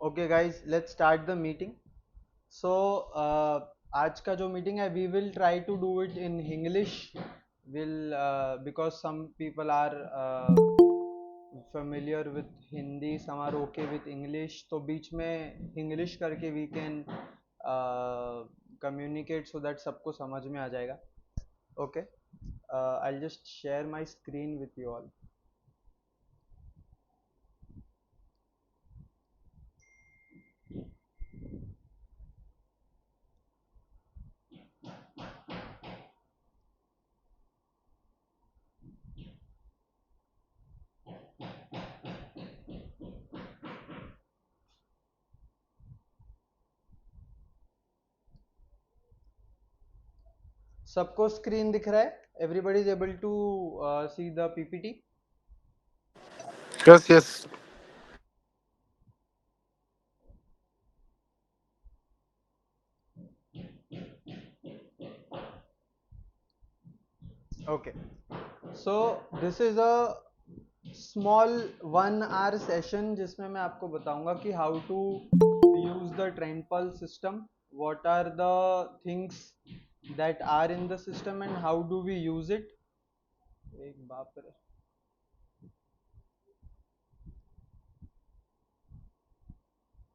Okay guys, let's start the meeting. So आज का जो मीटिंग है, we will try to do it in English. Will because some people are familiar with Hindi, some are okay with English, तो बीच में English करके we can communicate so that सबको समझ में आ जाएगा. Okay, I'll just share my screen with you all. सबको screen दिख रहा है? Everybody is able to see the PPT? Yes, yes. Okay, so this is a small 1 hour session जिसमें मैं आपको बताऊंगा कि how to use the trend pulse system, what are the things that are in the system and how do we use it. एक बाप रे,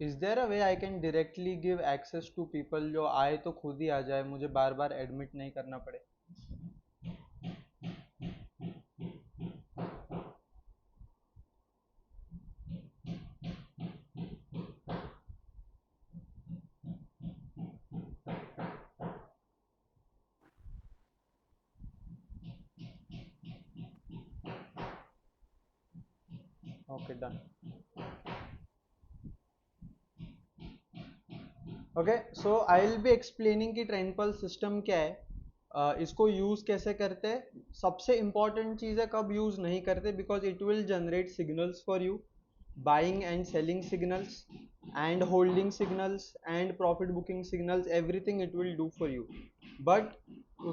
is there a way I can directly give access to people, जो आए तो खुद ही आ जाए, मुझे बार बार admit नहीं करना पड़े. Okay, done. Okay, so I will be explaining कि ट्रेंड पल्स सिस्टम क्या है, इसको यूज कैसे करते हैं. सबसे इंपॉर्टेंट चीज़ है कब यूज नहीं करते, because it will generate signals for you, buying and selling signals and holding signals and profit booking signals, everything it will do for you. But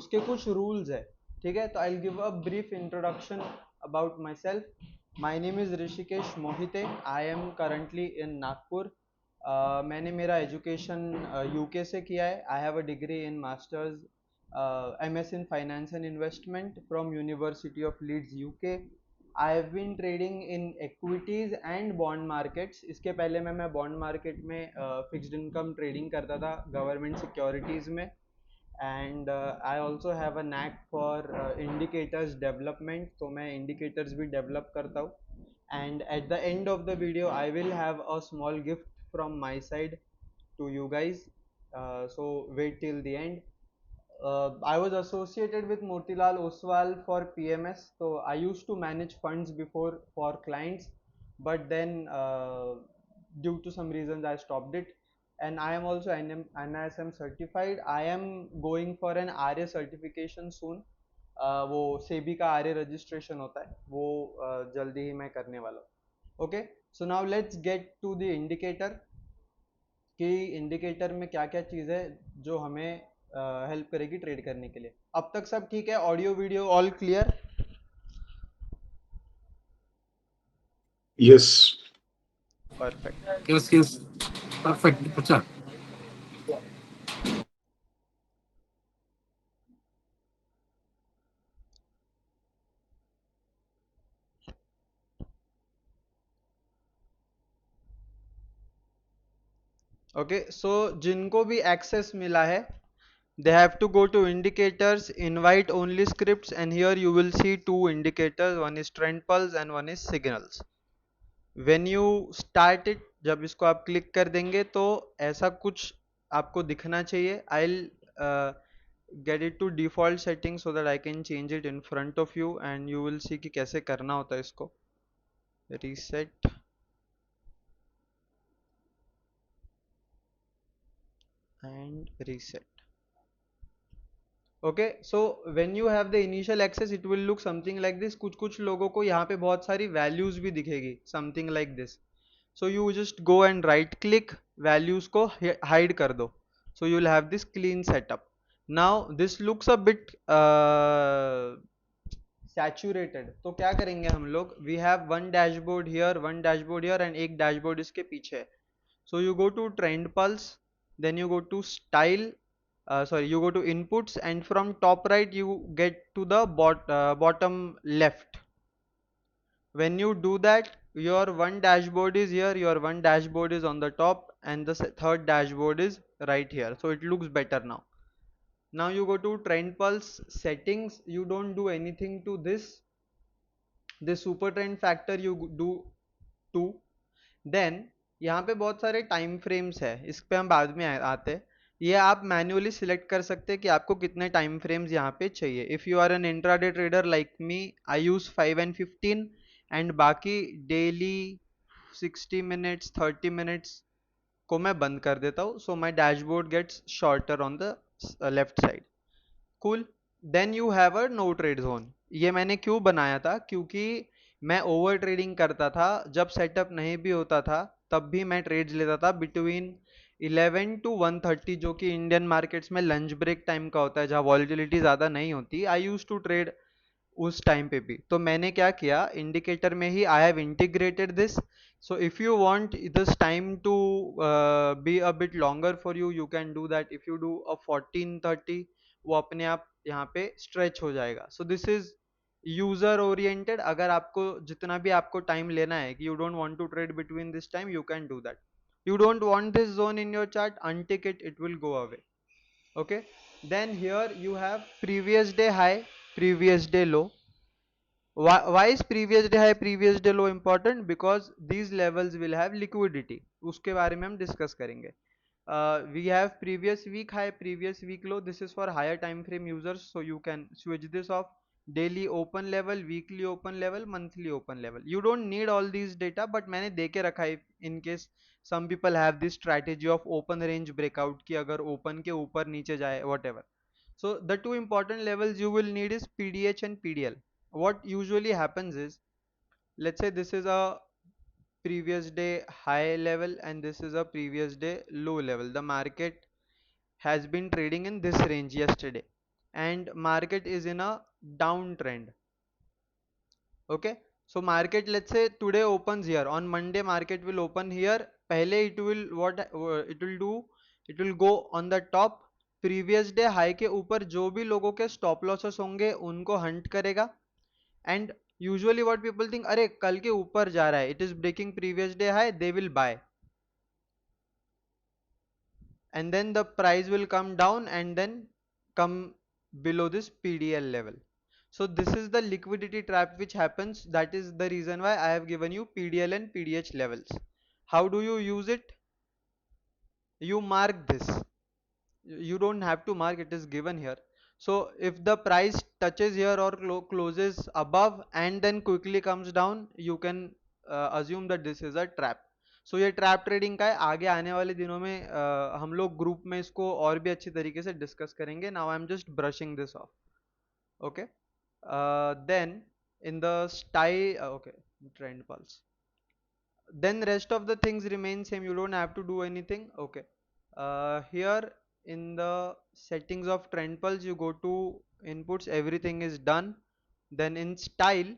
उसके कुछ रूल्स है, ठीक है. तो I will give a brief introduction about my self. My name is Rishikesh Mohite. I am currently in Nagpur. मैंने मेरा education UK से किया है. आई have a degree in masters MS in finance and investment from University of Leeds UK. I have been trading in equities and bond markets. इसके पहले मैं bond market में fixed income trading करता था government securities में. And I also have a knack for indicators development, तो मैं indicators भी डेवलप करता हूँ. And at the end of the video I will have a small gift from my side to you guys, so wait till the end. I was associated with Motilal Oswal for PMS, so I used to manage funds before for clients, but then due to some reasons I stopped it. And I am also NISM certified. I am going for an RA certification soon. वो सेबी का RA registration होता है, वो जल्दी ही मैं करने वाला हूँ. Okay, so now let's get to the indicator, कि इंडिकेटर में क्या क्या चीज़ है जो हमें हेल्प करेगी ट्रेड करने के लिए. अब तक सब ठीक है? Audio video all clear? Yes. Perfect. Yes, yes. Perfect. Acha. Okay, so जिनको भी एक्सेस मिला है, they have to go to indicators, invite only scripts, and here you will see two indicators, one is trend pulse and one is signals. when you start it, जब इसको आप click कर देंगे तो ऐसा कुछ आपको दिखना चाहिए. I'll get it to default setting so that I can change it in front of you and you will see कि कैसे करना होता है इसको. reset and reset. Okay, so when you have the initial access it will look something like this. कुछ कुछ लोगों को यहाँ पे बहुत सारी वैल्यूज भी दिखेगी, something like this. So you just go and right click, values को हाइड कर दो, so you will have this clean setup. Now this looks a bit saturated, तो क्या करेंगे हम लोग, we have one dashboard here, one dashboard here and एक dashboard इसके पीछे. So you go to trend pulse, then you go to style, you go to inputs, and from top right you get to the bottom left. When you do that, your one dashboard is here, your one dashboard is on the top, and the third dashboard is right here. So it looks better now. Now you go to trend pulse settings. You don't do anything to this super trend factor you do to. Then यहाँ पे बहुत सारे time frames है, इस पे हम बाद में आते हैं. ये आप मैन्युअली सिलेक्ट कर सकते हैं कि आपको कितने टाइम फ्रेम्स यहाँ पे चाहिए. If you are an intraday trader like me, I use 5 and 15, and बाकी डेली 60 minutes 30 minutes को मैं बंद कर देता हूँ. So my dashboard gets shorter on the left side. Cool. Then you have a no trade zone. ये मैंने क्यों बनाया था, क्योंकि मैं ओवर ट्रेडिंग करता था. जब सेटअप नहीं भी होता था तब भी मैं ट्रेड्स लेता था बिटवीन 11 to 1:30, जो कि इंडियन मार्केट्स में लंच ब्रेक टाइम का होता है, जहाँ वॉलिटिलिटी ज़्यादा नहीं होती. आई यूज टू ट्रेड उस टाइम पे भी. तो मैंने क्या किया, इंडिकेटर में ही I have integrated this. So if you want this time to be a bit longer for you, you can do that. If you do a 14:30, वो अपने आप यहाँ पे स्ट्रेच हो जाएगा. So this is user oriented. अगर आपको जितना भी आपको टाइम लेना है कि you don't want to trade between this time, you can do that. You don't want this zone in your chart, untick it, it will go away. Okay. Then here you have previous day high, previous day low. Why is previous day high, previous day low important? Because these levels will have liquidity. उसके बारे में हम discuss करेंगे. We have previous week high, previous week low. This is for higher time frame users, so you can switch this off. Daily open level, weekly open level, monthly open level. You don't need all these data, but मैंने दे के रखा है in case some people have this strategy of open range breakout कि अगर open के ऊपर नीचे जाए whatever. So the two important levels you will need is PDH and PDL. What usually happens is, let's say this is a previous day high level and this is a previous day low level. The market has been trading in this range yesterday and market is in a downtrend. Okay, so market, let's say today opens here, on Monday market will open here. Pehle it will it will do, it will go on the top. previous day high के ऊपर जो भी लोगों के stop losses होंगे उनको hunt करेगा. And usually what people think, अरे कल के ऊपर जा रहा है, it is breaking previous day high, they will buy, and then the price will come down and then come below this PDL level. So this is the liquidity trap which happens. That is the reason why I have given you PDL and PDH levels. How do you use it? You mark this. You don't have to mark, it is given here. So if the price touches here or closes above and then quickly comes down, you can assume that this is a trap. So ये trap trading का है. आगे आने वाले दिनों में हम लोग ग्रुप में इसको और भी अच्छी तरीके से डिस्कस करेंगे. Now I am just brushing this of. Okay. Then in the style, okay, trend pulse, then rest of the things remain same, you don't have to do anything. Okay. Here in the settings of trend pulse, you go to inputs, everything is done. Then in style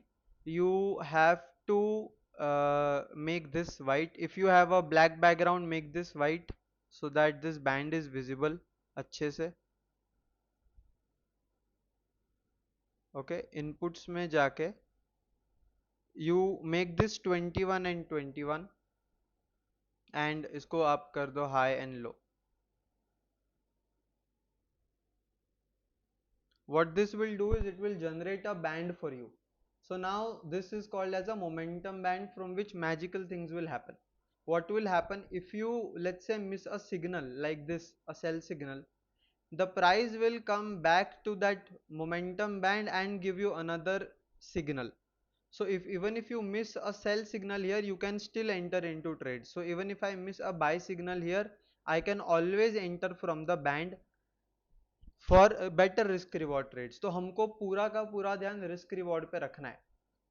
you have to make this white. If you have a black background, make this white so that this band is visible अच्छे से. Okay, inputs में जाके you make this 21 and 21 and इसको आप कर दो high and low. What this will do is it will generate a band for you. So now this is called as a momentum band from which magical things will happen. What will happen if you, let's say, miss a signal like this, a sell signal, the price will come back to that momentum band and give you another signal. So if you miss a sell signal here, you can still enter into trade. So even if I miss a buy signal here, I can always enter from the band for better risk reward trades. तो हमको पूरा का पूरा ध्यान risk reward पे रखना है.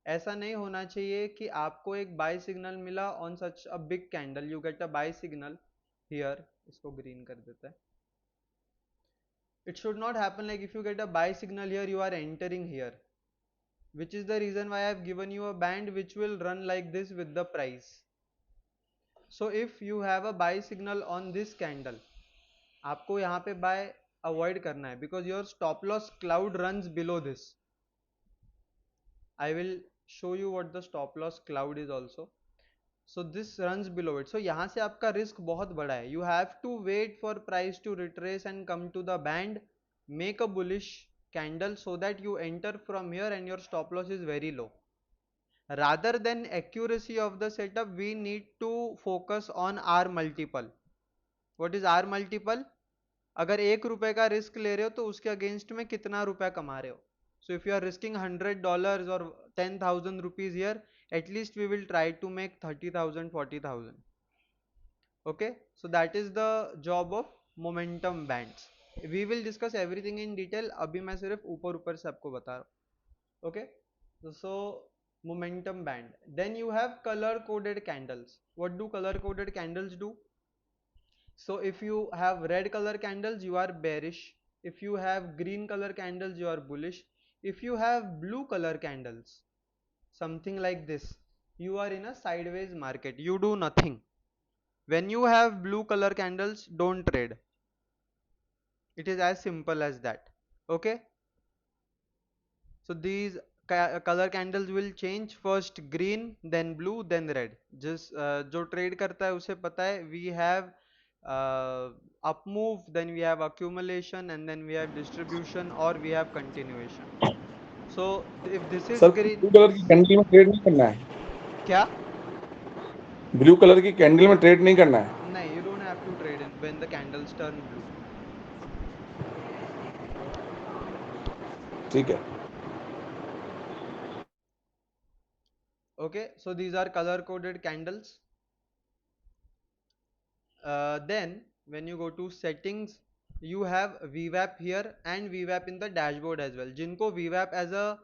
ऐसा नहीं होना चाहिए कि आपको एक बाय सिग्नल मिला on such a big candle, you get a buy signal here. इसको ग्रीन कर देते हैं. It should not happen like if you get a buy signal here you are entering here, which is the reason why I have given you a band which will run like this with the price. So if you have a buy signal on this candle, आपको यहाँ पे buy avoid करना है because your stop loss cloud runs below this. I will show you what the stop loss cloud is also. So this runs below it. So यहाँ से आपका risk बहुत बड़ा है. You have to wait for price to retrace and come to the band, make a bullish candle so that you enter from here and your stop loss is very low. Rather than accuracy of the setup, we need to focus on R multiple. What is R multiple? अगर ₹1 का risk ले रहे हो तो उसके against में कितना रुपया कमा रहे हो. So if you are risking $100 or 10,000 rupees here, at least we will try to make 30,000, 40,000. Okay, so that is the job of momentum bands. We will discuss everything in detail. अभी मैं सिर्फ ऊपर ऊपर से आपको बता रहा हूँ. Okay, so momentum band. Then you have color coded candles. What do color coded candles do? So if you have red color candles, you are bearish. If you have green color candles, you are bullish. If you have blue color candles, something like this, you are in a sideways market. You do nothing. When you have blue color candles, don't trade. It is as simple as that. Okay. So these color candles will change, first green, then blue, then red. Just जो trade करता है उसे पता है. We have up move, then we have accumulation, and then we have distribution, or we have continuation. So if this is sir green, blue colour की candle में trade नहीं करना है. क्या? ब्लू कलर की कैंडल में ट्रेड नहीं करना है. नहीं, you don't have to trade in when the candles turn blue. ठीक है. Okay, so these are color coded candles. Then when you go to settings, you have VWAP here and VWAP in the dashboard as well. जिनको VWAP as a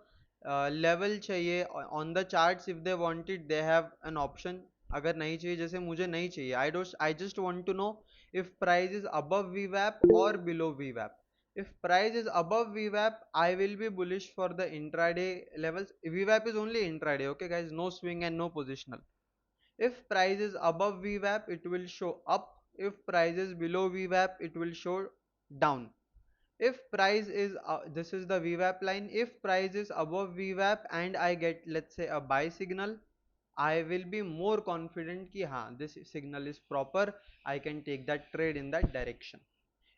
level चाहिए on the charts, if they want it, they have an option. अगर नहीं चाहिए, जैसे मुझे नहीं चाहिए, I just want to know if price is above VWAP or below VWAP. If price is above VWAP, I will be bullish for the intraday levels. VWAP is only intraday, okay guys, no swing and no positional. If price is above VWAP, it will show up. If price is below VWAP, it will show down. If price is this is the VWAP line. If price is above VWAP and I get, let's say, a buy signal, I will be more confident कि हाँ, this signal is proper. I can take that trade in that direction.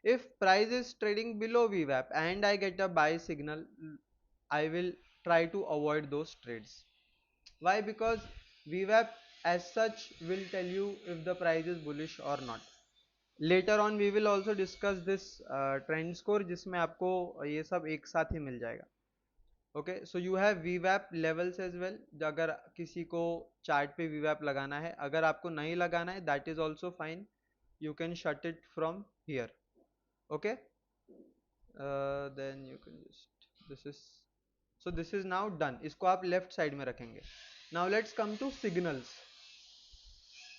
If price is trading below VWAP and I get a buy signal, I will try to avoid those trades. Why? Because VWAP as such will tell you if the price is bullish or not. Later on we will also discuss this trend score, जिसमें आपको ये सब एक साथ ही मिल जाएगा. Okay, so you have VWAP levels as well. अगर किसी को चार्ट पे VWAP लगाना है, अगर आपको नहीं लगाना है, that is also fine. You can shut it from here. Okay, then you can just, this is, so this is now done. इसको आप left side में रखेंगे. Now let's come to signals.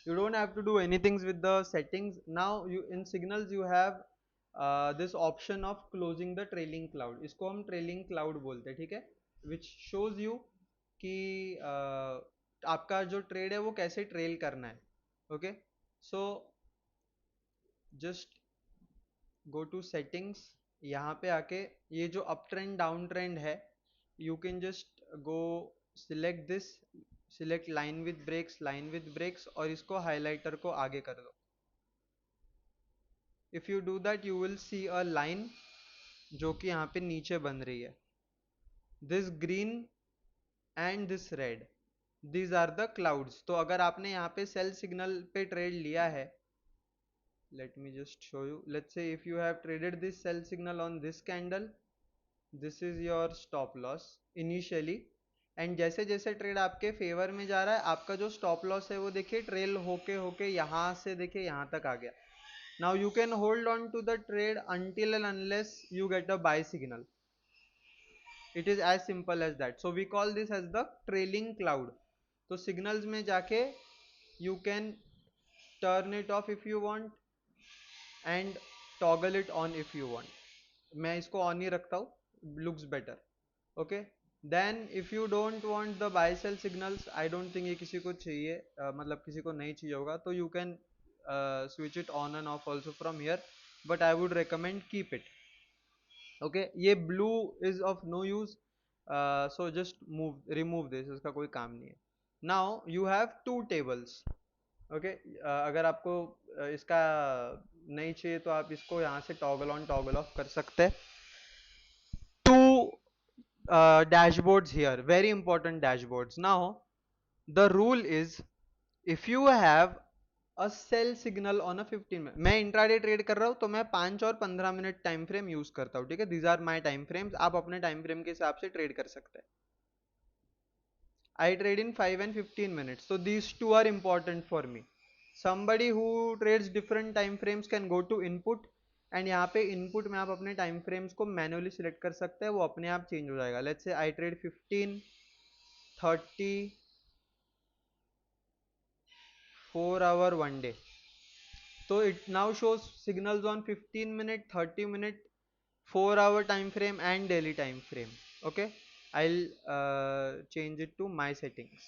You don't have to do anything with the settings. Now you in signals you have this option of closing the trailing cloud. इसको हम trailing cloud बोलते हैं, ठीक है? Which shows you कि आपका जो trade है वो कैसे ट्रेल करना है. Okay, so just go to settings. यहाँ पे आके ये जो अप ट्रेंड डाउन ट्रेंड है, you can just go select this, select line with breaks और इसको हाइलाइटर को आगे कर दो. If you do that, you will see a line जो कि यहाँ पे नीचे बन रही है. This green and this red, these are the clouds. तो अगर आपने यहाँ पे सेल सिग्नल पे ट्रेड लिया है, let me just show you. Let's say if you have traded this sell signal on this candle, this is your stop loss initially. And जैसे जैसे ट्रेड आपके फेवर में जा रहा है, आपका जो स्टॉप लॉस है वो देखिए ट्रेल होके होके यहाँ से देखिए यहाँ तक आ गया. Now you can hold on to the trade until and unless you get a buy signal. It is as simple as that. So we call this as the trailing cloud. तो signals में जाके you can turn it off if you want and toggle it on if you want. मैं इसको on ही रखता हूँ, looks better. Okay, then if you don't want the buy sell signals, I don't think ये किसी को चाहिए, मतलब किसी को नहीं चाहिए होगा, तो you can switch it on and off also from here, but I would recommend keep it. Okay, ये blue is of no use, so just remove this, इसका कोई काम नहीं है. Now you have two tables. Okay, अगर आपको इसका नहीं चाहिए तो आप इसको यहाँ से toggle on toggle off कर सकते हैं. Two dashboards here, very important dashboards. Now the rule is, if you have a sell signal on a 15 minute, मैं इंट्राडे ट्रेड कर रहा हूँ तो मैं 5 और 15 मिनट टाइम फ्रेम यूज करता हूँ, ठीक है. These are my time frames, आप अपने टाइम फ्रेम के हिसाब से ट्रेड कर सकते हैं. I trade in 5 and 15 minutes, so these two are important for me. Somebody who trades different time frames can go to input, and यहाँ पे input में आप अपने time frames को manually select कर सकते हैं, वो अपने आप change हो जाएगा. Let's say I trade 15, 30, 4 hour 1 day. So it now shows signals on 15 minute, 30 minute, 4 hour time frame and daily time frame. Okay, I'll change it to my settings.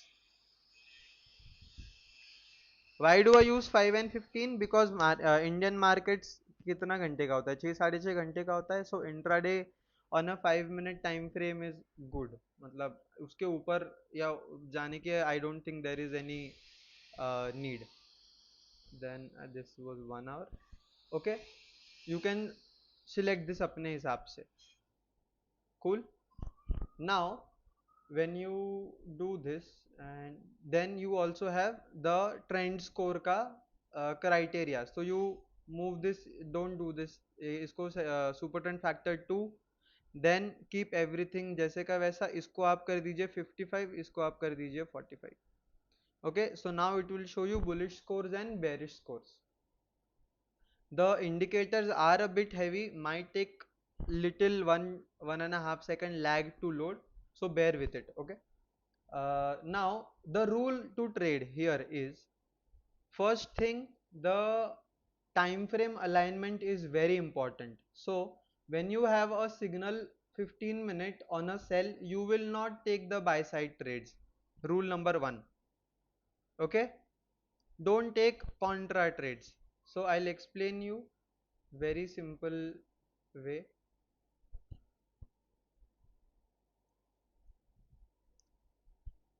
Why do I use 5 and 15? Because Indian markets कितना घंटे का होता है, 6 साढ़े 6 घंटे का होता है. So intraday on a 5 minute time frame is good, मतलब उसके ऊपर या जाने के I don't think there is any need. Then this was 1 hour. Okay, you can select this अपने हिसाब से. Cool. Now when you do this, and then you also have the trend score का criteria, so you move this, don't do this, इसको super trend factor 2, then keep everything जैसे का वैसा, इसको आप कर दीजिए 55, इसको आप कर दीजिए 45. Okay, so now it will show you bullish scores and bearish scores. The indicators are a bit heavy, might take little 1.5 second lag to load, so bear with it. Okay, now the rule to trade here is, first thing, the time frame alignment is very important. So when you have a signal 15 minute on a sell, you will not take the buy side trades. Rule number 1. Okay, don't take contra trades. So I'll explain you very simple way.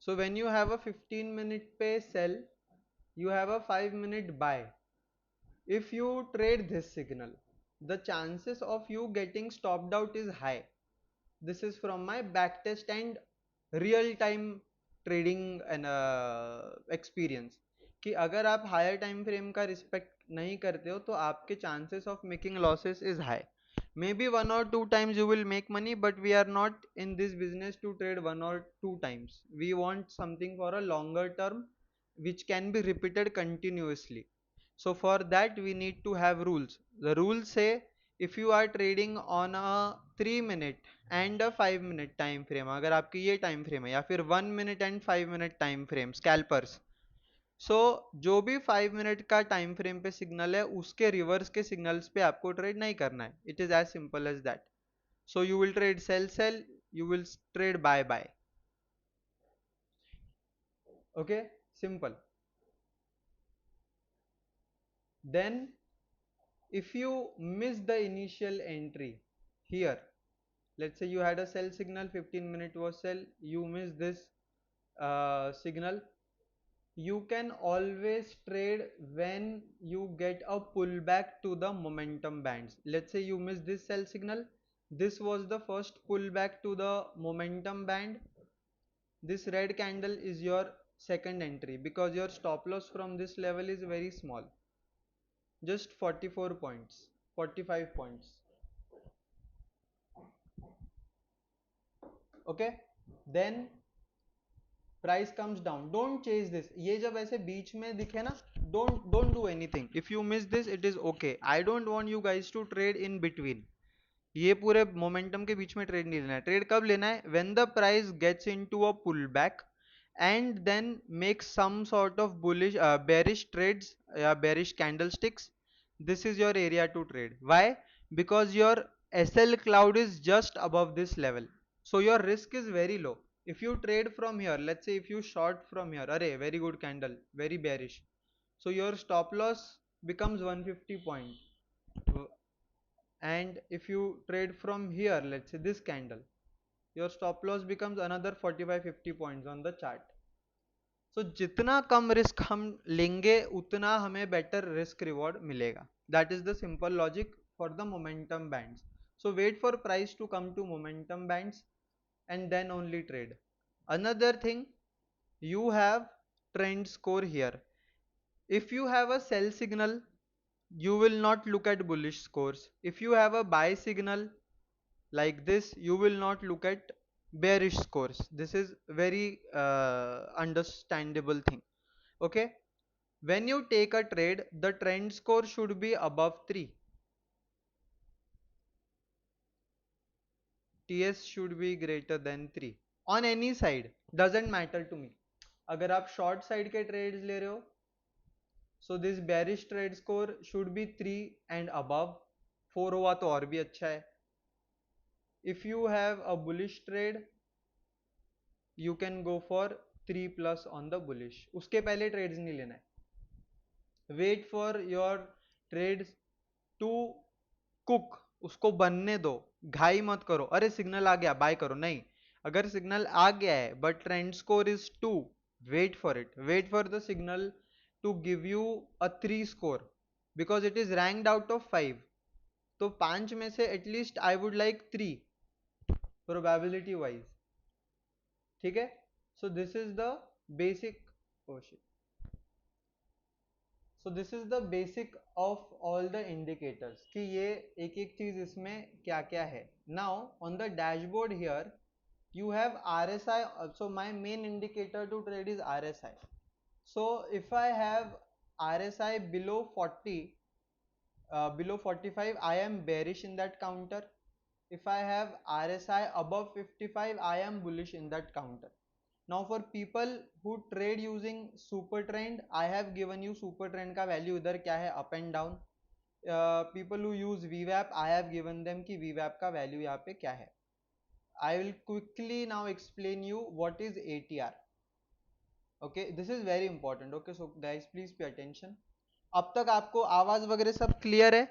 So when you have a 15 minute pay sell, you have a 5 minute buy. If you trade this signal, the chances of you getting stopped out is high. This is from my backtest and real time trading and experience, कि अगर आप higher time frame का respect नहीं करते हो तो आपके chances of making losses is high. Maybe 1 or 2 times you will make money, but we are not in this business to trade 1 or 2 times. We want something for a longer term which can be repeated continuously. So for that we need to have rules. The rules say, if you are trading on a 3 minute and a 5 minute time frame, अगर आपकी ये time frame है, या फिर 1 minute and 5 minute time frame scalpers, सो जो भी 5 minute का time frame पे सिग्नल है उसके रिवर्स के सिग्नल्स पे आपको ट्रेड नहीं करना है. It is as simple as that. So you will trade sell sell, you will trade buy buy. Okay, simple. Then if you miss the initial entry here, let's say you had a sell signal, 15 minute was sell, you miss this signal, you can always trade when you get a pullback to the momentum bands. Let's say you miss this sell signal, this was the first pullback to the momentum band, this red candle is your second entry, because your stop loss from this level is very small, just 44 points, 45 points. Okay, then price comes down, don't chase this. ये जब ऐसे बीच में दिखे ना, don't do anything. If you miss this it is okay. I don't want you guys to trade in between. ये पूरे momentum के बीच में ट्रेड नहीं लेना है. ट्रेड कब लेना है? When the price gets into a pull back and then make some sort of bullish bearish trades या bearish candlesticks. This is your area to trade. Why? Because your SL cloud is just above this level. So your risk is very low. If you trade from here, let's say if you short from here, array, very good candle, very bearish. So your stop loss becomes 150 point. And if you trade from here, let's say this candle, your stop loss becomes another 45-50 points on the chart. So जितना कम risk हम लेंगे उतना हमें better risk reward मिलेगा. That is the simple logic for the momentum bands. So wait for price to come to momentum bands and then only trade. Another thing, you have trend score here. If you have a sell signal, you will not look at bullish scores. If you have a buy signal like this, you will not look at bearish scores. This is very understandable thing. Okay, when you take a trade, the trend score should be above 3. TS should be greater than 3 on any side, doesn't matter to me. अगर आप short side के trades ले रहे हो, so this bearish trade score should be 3 and above. 4 हुआ तो और भी अच्छा है. If you have a bullish trade, you can go for 3 plus on the bullish. उसके पहले trades नहीं लेना है. Wait for your trades to cook, उसको बनने दो, घाई मत करो. अरे सिग्नल आ गया बाय करो, नहीं. अगर सिग्नल आ गया है but trend score is 2, wait for it. Wait for the signal to give you a 3 score because it is ranked out of 5. तो 5 में से at least I would like 3 probability wise. ठीक है. So this is the basic. So this is the basic of all the indicators कि ये एक एक चीज इसमें क्या क्या है. Now on the dashboard here you have RSI. So my main indicator to trade is RSI. So if I have RSI below 40, below 45, I am bearish in that counter. If I have RSI above 55, I am bullish in that counter. Now for people who trade using super trend, I have given you super trend का value इधर क्या है, up and down. People who use VWAP, I have given them कि VWAP का value यहाँ पे क्या है. I will quickly now explain you what is ATR. Okay, this is very important. Okay, so guys please pay attention. अब तक आपको आवाज वगैरह सब क्लियर है?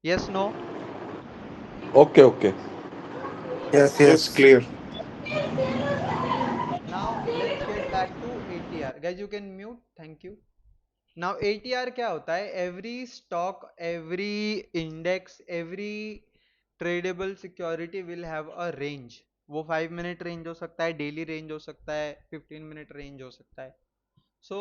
Yes, no? Okay, okay. Yes, clear. Now let's get back to ATR. Guys, you can mute. Thank you. Now ATR क्या होता है? Every stock, every index, every tradable security will have a range. वो 5 minute range हो सकता है, daily range हो सकता है, 15 minute range हो सकता है. So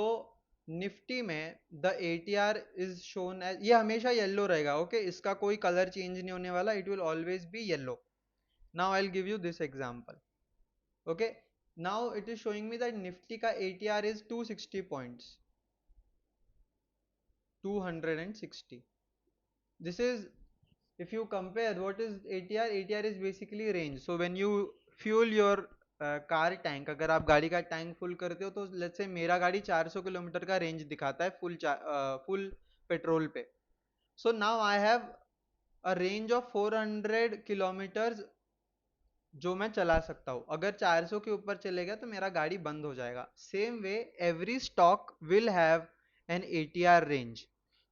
निफ्टी में the ATR is shown as, ये हमेशा येलो रहेगा. ओके, इसका कोई कलर चेंज नहीं होने वाला. It will always be yellow. Now I'll give you this example. Okay, now it is showing me that Nifty का ATR is 260 points. 260. This is, if you compare what is ATR, ATR is basically range. So when you fuel your car tank, अगर आप गाड़ी का tank full करते हो तो let's say मेरा गाड़ी 400 किलोमीटर का रेंज दिखाता है फुल पेट्रोल पे. So now I have a range of 400 kilometres जो मैं चला सकता हूँ. अगर 400 के ऊपर चलेगा तो मेरा गाड़ी बंद हो जाएगा. Same way every stock will have an ATR range.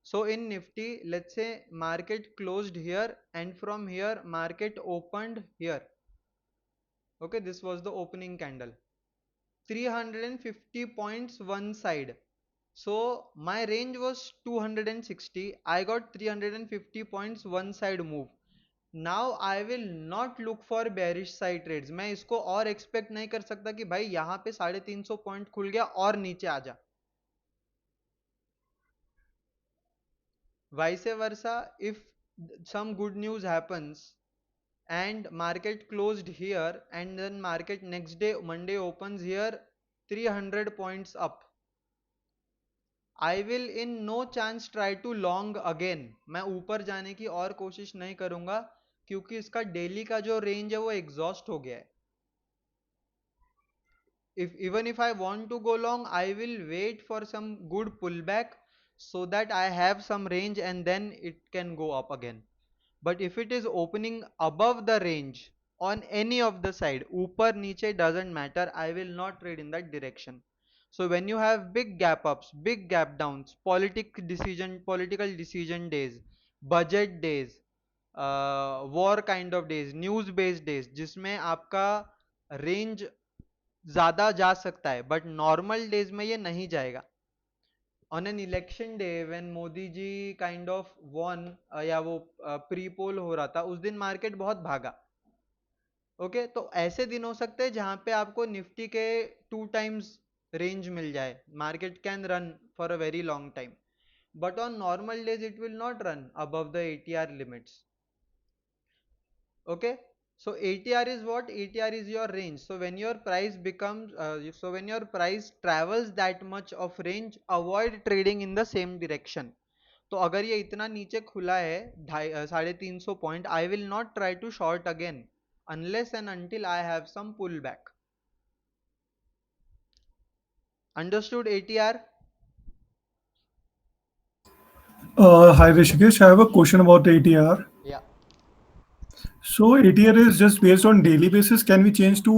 So in Nifty, let's say market closed here and from here market opened here. Okay, this was the opening candle. 350 points one side. So my range was 260. I got 350 points one side move. Now I will not look for bearish side trades. मैं इसको और expect नहीं कर सकता कि भाई यहाँ पे 350 पॉइंट खुल गया और नीचे आ जा. Vice versa, if some good news happens and market closed here and then market next day Monday opens here 300 points up, I will in no chance try to long again. मैं ऊपर जाने की और कोशिश नहीं करूंगा क्योंकि इसका डेली का जो रेंज है वो एग्जॉस्ट हो गया है. Even if I want to go long, I will wait for some good pullback so that I have some range and then it can go up again. but if it is opening above the range on any of the side, upar niche doesn't matter, I will not trade in that direction. So when you have big gap ups, big gap downs, political decision days, budget days, war kind of days, news based days, जिसमें आपका range ज्यादा जा सकता है but normal days में ये नहीं जाएगा. On an election day when Modi ji kind of won, या वो प्री पोल हो रहा था, उस दिन मार्केट बहुत भागा. ओके तो ऐसे दिन हो सकते हैं जहां पे आपको निफ्टी के 2 times रेंज मिल जाए. Market can run for a very long time, but on normal days it will not run above the ATR limits. Okay, so ATR is what? ATR is your range. So when your price becomes so when your price travels that much of range, avoid trading in the same direction. तो अगर ये इतना नीचे खुला है 350 point, I will not try to short again unless and until I have some pullback. Understood ATR? Hi Rishikesh, I have a question about ATR. Yeah. So ATR is just based on daily basis. Can we change to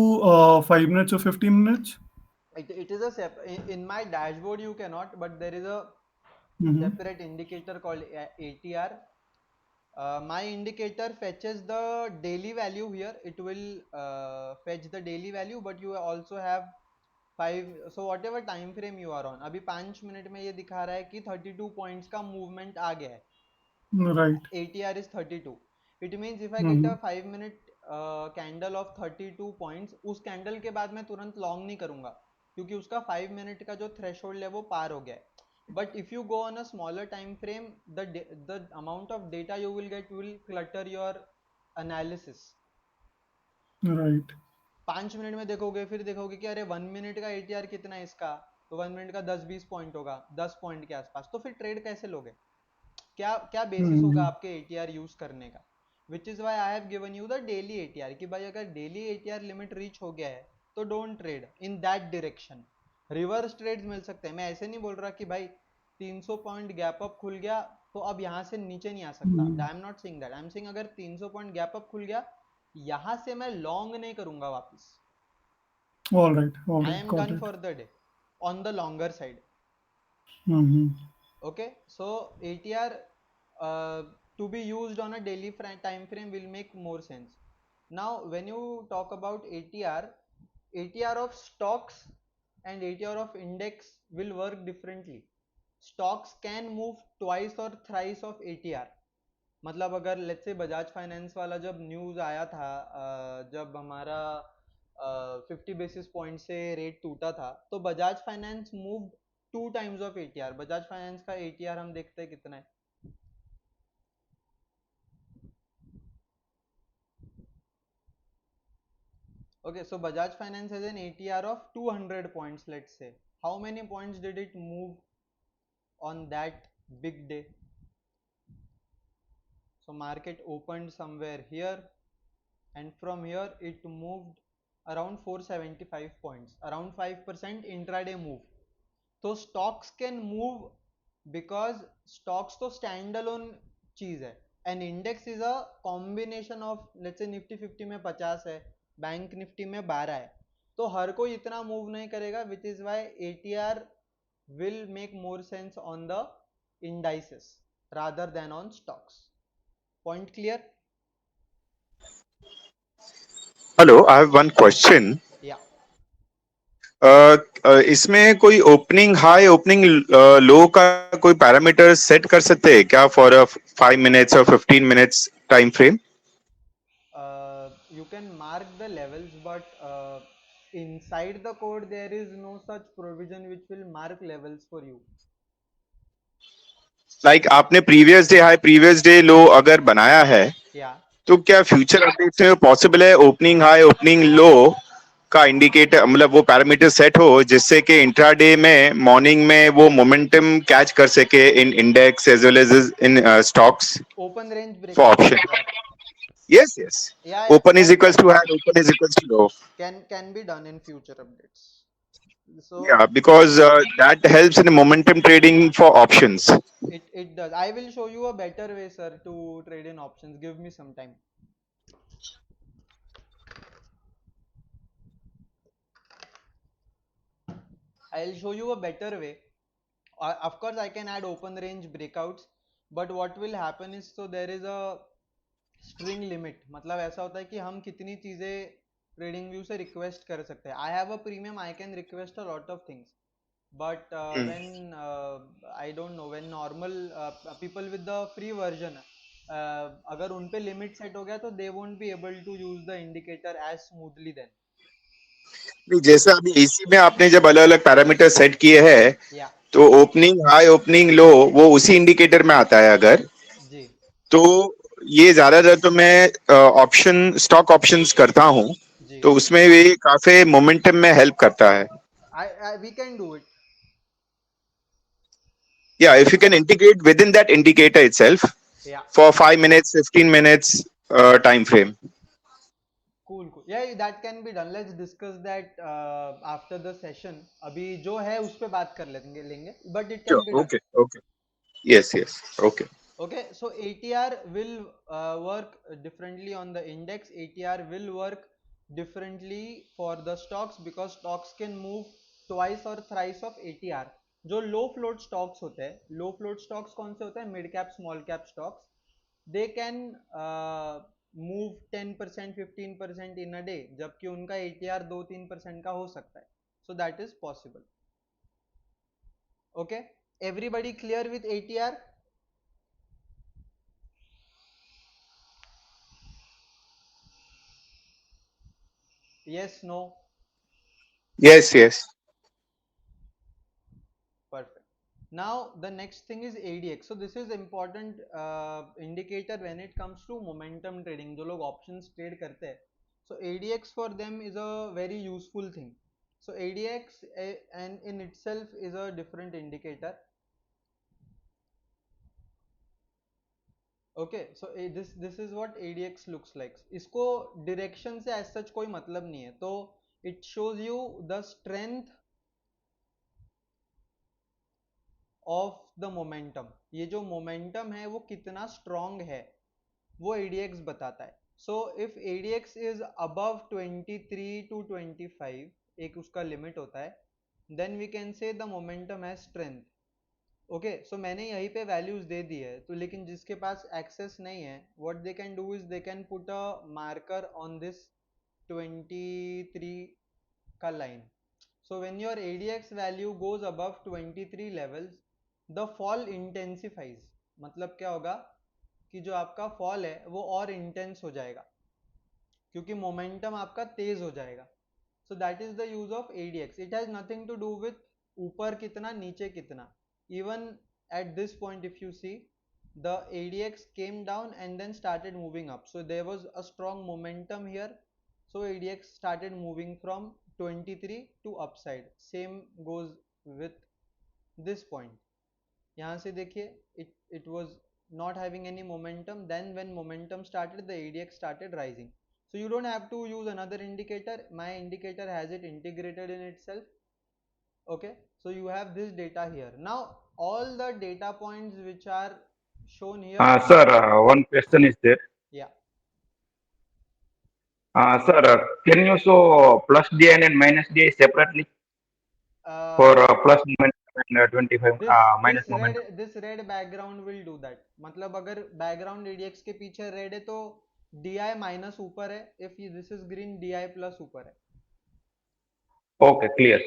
5 minutes or 15 minutes? It is a in my dashboard you cannot, but there is a separate indicator called ATR. My indicator fetches the daily value here. It will fetch the daily value, but you also have 5. So whatever time frame you are on, अभी 5 minute में ये दिखा रहा है कि 32 points का movement आ गया है. Right. ATR is 32. It means if I get a 5 minute candle of 32 points, उस कैंडल के बाद मैं तुरंत लॉन्ग नहीं करूंगा क्योंकि उसका 5 मिनट का जो थ्रेशोल्ड है वो पार हो गया है. But if you go on a smaller time frame, the amount of data you will get will clutter your analysis. Right. 5 minute में देखोगे, फिर देखोगे कि अरे 1 मिनट का ATR कितना है इसका, तो 1 मिनट का 10-20 पॉइंट होगा, 10 पॉइंट के आसपास, तो फिर ट्रेड कैसे लोगे? क्या क्या बेसिस होगा आपके ATR यूज करने का? Which is why I have given you the daily ATR कि भाई अगर डेली ATR लिमिट रीच हो गया है तो don't trade in that direction. Reverse trades मिल सकते हैं. मैं ऐसे नहीं बोल रहा कि भाई 300 पॉइंट गैप अप खुल गया तो अब यहाँ से नीचे नहीं आ सकता. I am not saying that. I am saying अगर 300 पॉइंट गैप अप खुल गया, यहाँ से मैं लॉन्ग नहीं करूंगा वापस. All right. All I right. am Got done it. for the day on the longer side. Okay, so ATR to be used on a daily time frame will make more sense. Now when you talk about ATR of stocks and ATR of index will work differently. Stocks can move twice or thrice of ATR. मतलब अगर let's say Bajaj finance वाला जब news आया था, जब हमारा 50 basis point से rate टूटा था, तो Bajaj finance move 2 times of ATR. Bajaj finance का ATR हम देखते हैं कितना है. Okay, so Bajaj Finance has an ATR of 200 points, let's say. How many points did it move on that big day? So market opened somewhere here, and from here it moved around 475 points, around 5% intraday move. तो stocks can move because stocks तो standalone चीज है. An index is a combination of, let's say Nifty 50 में 50 है, bank Nifty में 12 है, तो हर कोई इतना मूव नहीं करेगा, which is why ATR will make more sense on the indices rather than on stocks. Point clear? Hello, I have one question. Yeah. इसमें कोई ओपनिंग हाई ओपनिंग लो का कोई पैरामीटर सेट कर सकते हैं क्या फॉर अ 5 मिनट्स और 15 minutes time frame? You can mark the levels, but inside the code there is no such provision which will mark levels for you. Like आपने previous day high previous day low अगर बनाया है, Yeah. तो क्या future updates में possible है opening high opening low का indicator, मतलब वो पैरामीटर सेट हो जिससे कि इंट्राडे में मॉर्निंग में वो मोमेंटम कैच कर सके in index as well as in stocks Open range break for option? Yes, yes. Yeah, Open is that equals to high, open is equals to low. can be done in future updates. So Yeah, because that helps in momentum trading for options. it does. I will show you a better way, sir, to trade in options. Give me some time. I'll show you a better way. Of course, I can add open range breakouts, but what will happen is, so there is a string limit, मतलब ऐसा होता है कि हम कितनी चीजें trading view से request कर सकते हैं. I have a premium, I can request a lot of things, but Hmm. When I don't know, when normal people with the free version, अगर उन पे लिमिट सेट हो गया तो they won't be able to use the indicator as smoothly then. नहीं, जैसा अभी AC में आपने जब अलग अलग पैरामीटर सेट किए हैं, या तो ओपनिंग हाई ओपनिंग लो वो उसी इंडिकेटर में आता है अगर, जी तो ये ज्यादातर तो मैं ऑप्शन स्टॉक ऑप्शंस करता हूँ, जी, तो उसमें भी काफी मोमेंटम में हेल्प करता है. I we can do it. Yeah, if you can integrate within that indicator itself या for 5 minutes, 15 minutes time frame. cool cool, yeah, that can be done. Let's discuss that after the session. अभी जो है उस पे बात कर लेंगे, but it Sure. can be done. Okay. Okay. Yes. Yes. Okay. Okay, so ATR will work differently on the index. ATR will work differently for the stocks because stocks can move twice or thrice of ATR. जो लो float stocks होते हैं, लो float stocks कौन से होते हैं? Mid cap small cap stocks. They can move 10% 15% in a day, जबकि उनका ATR 2-3% का हो सकता है. सो that is possible. Okay, everybody clear with ATR? Yes, no? Yes. Yes. Perfect. Now the next thing is ADX. So this is important indicator when it comes to momentum trading. जो लोग options trade करते हैं, so ADX for them is a very useful thing. So ADX and in itself is a different indicator. Okay, so this is what ADX looks like. इसको direction से as such कोई मतलब नहीं है, तो it shows you the strength of the momentum. ये जो momentum है वो कितना स्ट्रॉन्ग है वो एडीएक्स बताता है. So if ADX is above 23 to 25, एक उसका लिमिट होता है, then we can say the momentum has strength. Okay, so मैंने यहीं पे वैल्यूज दे दी है, तो लेकिन जिसके पास एक्सेस नहीं है, what they can do is they can put a marker on this 23 का line. So when your ADX value goes above 23 levels, the fall intensifies. मतलब क्या होगा कि जो आपका फॉल है वो और इंटेंस हो जाएगा, क्योंकि मोमेंटम आपका तेज हो जाएगा. So that is the use of ADX. It has nothing to do with ऊपर कितना नीचे कितना. Even at this point, if you see, the ADX came down and then started moving up, so there was a strong momentum here. So ADX started moving from 23 to upside. Same goes with this point. यहाँ से देखिए, it was not having any momentum. Then when momentum started, the ADX started rising. So you don't have to use another indicator. My indicator has it integrated in itself. Okay, so you have this data here. Now all the data points which are shown here Sir, are, one question is there. yeah, Sir, can you show plus DI and minus DI separately for uh, plus momentum and 25 this minus momentum? this red background will do that. मतलब अगर background ADX के पीछे red है तो DI minus ऊपर है, if this is green DI plus ऊपर है. Okay, clear.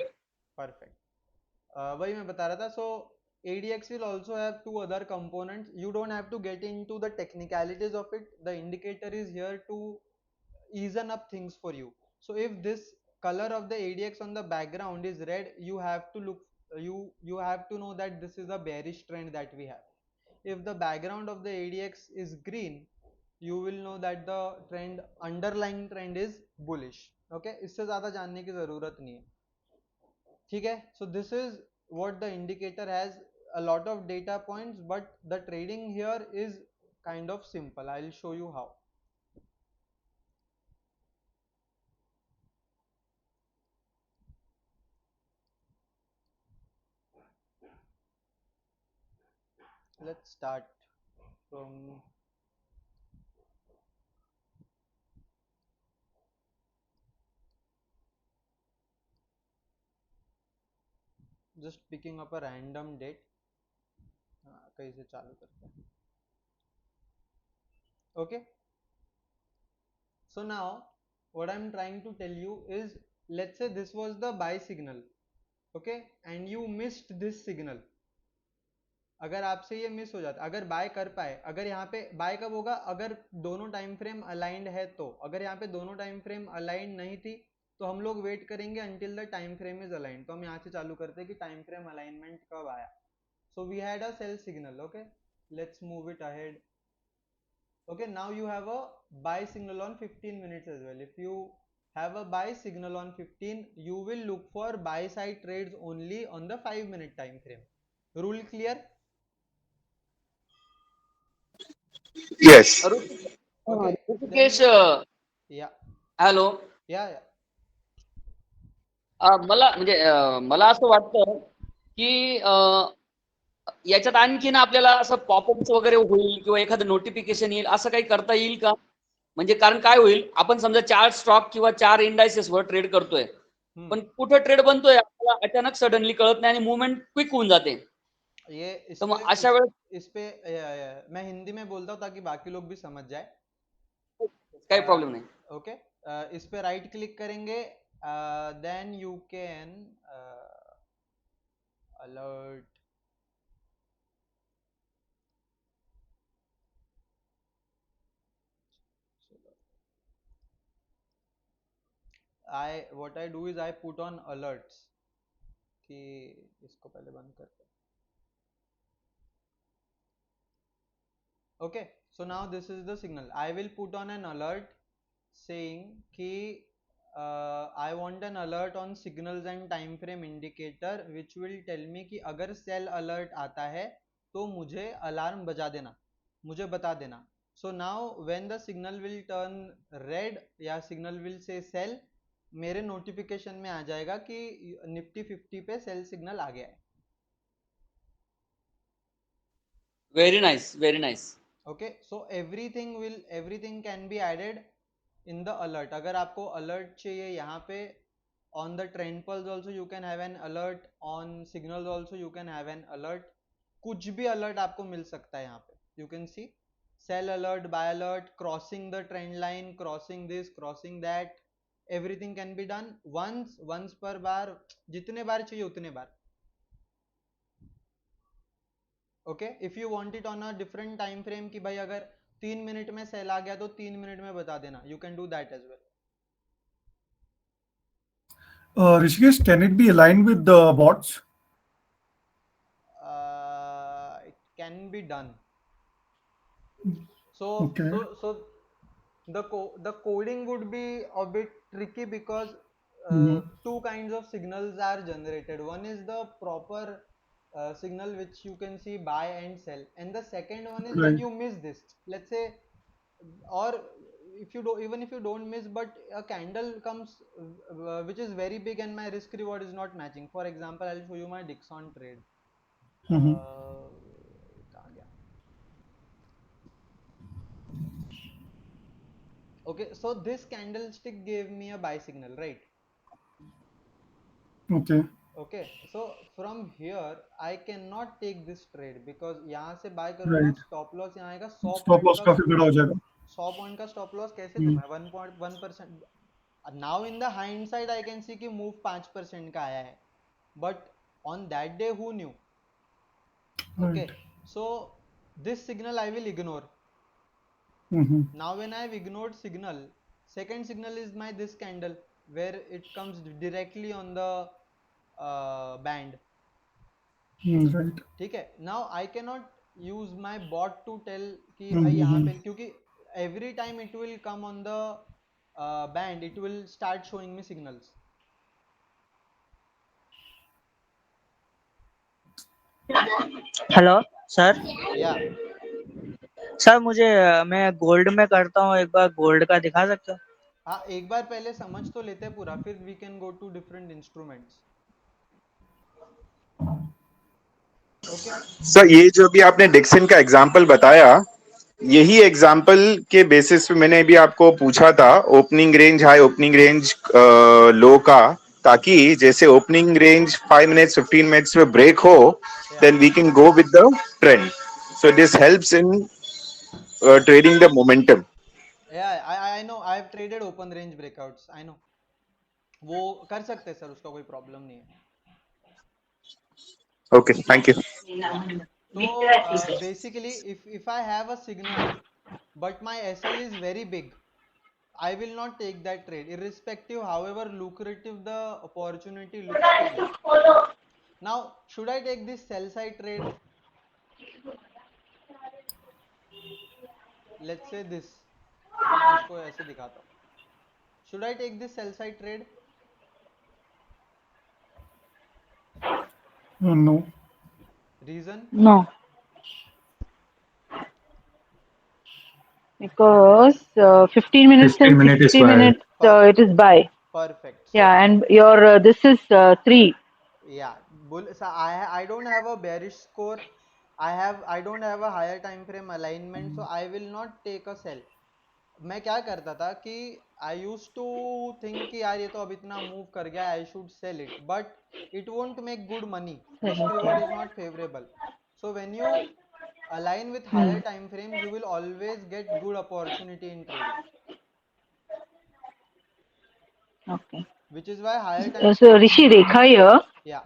Perfect. वही मैं बता रहा था. So ADX will also have two other components. You don't have to get into the technicalities of it. The indicator is here to easen up things for you. So if this color of the ADX on the background is red, you have to look, you have to know that this is a bearish trend that we have. If the background of the ADX is green, you will know that the trend, underlying trend is bullish. Okay, इससे ज़्यादा जानने की ज़रूरत नहीं है. ठीक है, so this is what the indicator has, a lot of data points, but the trading here is kind of simple. I'll show you how. let's start from just picking up a random date. कहीं से चालू करते हैं. Okay, so now what I'm trying to tell you is, let's say this was the buy signal, okay, and you missed this signal. अगर आपसे ये miss हो जाता, अगर बाय कर पाए, अगर यहाँ पे बाय कब होगा, अगर दोनों टाइम फ्रेम अलाइंड है तो. अगर यहाँ पे दोनों टाइम फ्रेम अलाइंड नहीं थी तो हम लोग वेट करेंगे until the time frame is aligned. तो हम यहाँ से चालू करते हैं कि टाइम फ्रेम अलाइनमेंट कब आया. So we had a sell signal, okay, let's move it ahead. Okay, now you have a buy signal on 15 minutes as well. If you have a buy signal on 15, you will look for buy side trades only on the 5-minute time frame. Rule clear? Yes. Okay, Rishikesh, yeah, hello. yeah. मला म्हणजे मला असं वाटतं की याच्यात आणखीन आपल्याला असं पॉपअप्स वगैरे होईल किंवा एखादं नोटिफिकेशन येईल, असं काही करता येईल का? म्हणजे कारण काय होईल, आपण समजा 4 स्टॉक किंवा 4 इंडायसेसवर ट्रेड करतोय, पण कुठे ट्रेड बनतोय आपल्याला अचानक सडनली कळत नाही आणि मूवमेंट क्विक होऊन जाते. ये तर मग अशा वेळेस इस पे मैं हिंदी में बोलता हूँ ताकि बाकी लोग भी समझ जाए. काही प्रॉब्लेम नाही. ओके, इस पे राइट क्लिक करेंगे, then you can alert. what I do is I put on alerts कि इसको पहले बंद करते हैं. Okay, so now this is the signal. I will put on an alert saying कि I want an alert on signals and time frame indicator which will tell me कि अगर sell alert आता है तो मुझे अलार्म बजा देना, मुझे बता देना. So now when the signal will turn red या signal will say sell, मेरे नोटिफिकेशन में आ जाएगा कि निफ्टी 50 पे सेल सिग्नल आ गया है. Very nice, very nice. Okay, so everything can be added in the alert. अगर आपको अलर्ट चाहिए यहाँ पे on the trend pulse also you can have an alert, on signals also you can have an alert. कुछ भी alert आपको मिल सकता है यहाँ पे. You can see sell alert, buy alert, crossing the trend line, crossing this, crossing that. Everything can be done once पर बार, जितने बार चाहिए उतने बार. Okay, if you want it on a different time frame कि भाई अगर 3 मिनट में सेल आ गया तो 3 मिनट में बता देना, you can do that as well. Rishikesh, can it be aligned with the bots? It can be done. So Okay. so the coding would be a bit tricky because two kinds of signals are generated. One is the proper signal which you can see buy and sell, and the second one is when Right. you miss this, let's say, or if you do, even if you don't miss but a candle comes which is very big and my risk reward is not matching. For example, I'll show you my Dixon trade. कहाँ गया? Okay, so this candlestick gave me a buy signal, right? Okay, so from here I cannot take this trade because यहाँ से buy करूँगा, Right. stop loss यहाँ आएगा 100 Stop point loss का. काफी बड़ा हो जाएगा. 100 पॉइंट का स्टॉप लॉस कैसे दूंगा? 1.1%. Now in the hindsight I can see कि मूव 5% का आया है, but on that day who knew? Okay, so this signal I will ignore. Now when I have ignored signal, second signal is my this candle where it comes directly on the band. Right. ठीक है, now I can not use my bot to tell कि भाई यहाँ पे, क्योंकि every time it will come on the band, it will start showing me signals. Hello sir. या sir मुझे मैं गोल्ड में करता हूँ, एक बार गोल्ड का दिखा सकते हो? हाँ, एक बार पहले समझ तो लेते हैं पूरा, फिर we can go to different instruments. Okay sir ये जो भी आपने डिक्सन का एग्जांपल बताया, यही एग्जांपल के बेसिस पे मैंने भी आपको पूछा था opening range high opening range low का, ताकि जैसे ओपनिंग रेंज 5 मिनट्स 15 मिनट्स में ब्रेक हो, then we can go with the trend. So this helps in trading the momentum. I know I have traded open range breakouts, I know, वो कर सकते हैं sir, उसका कोई प्रॉब्लम नहीं है. Okay, thank you. So basically if I have a signal but my SL is very big, I will not take that trade irrespective however lucrative the opportunity looks to me. Now should I take this sell side trade? Let's say this, मैं इसको ऐसे दिखाता हूँ. Should I take this sell side trade? No. Reason? No, because 15 minutes 15 and minute is 60 buy. minutes it is buy. Perfect. So Yeah, and your this is 3. yeah, bull. So I don't have a bearish score. I don't have a higher time frame alignment, so I will not take a sell. मैं क्या करता था कि आई use to think कि यार ये तो अब इतना मूव कर गया, I should sell it, but it won't make good money, risk reward is not favourable. So when you align with higher time frames you will always get good opportunity in trading, Okay. which is why higher time So Rishi, Rekha here. yeah,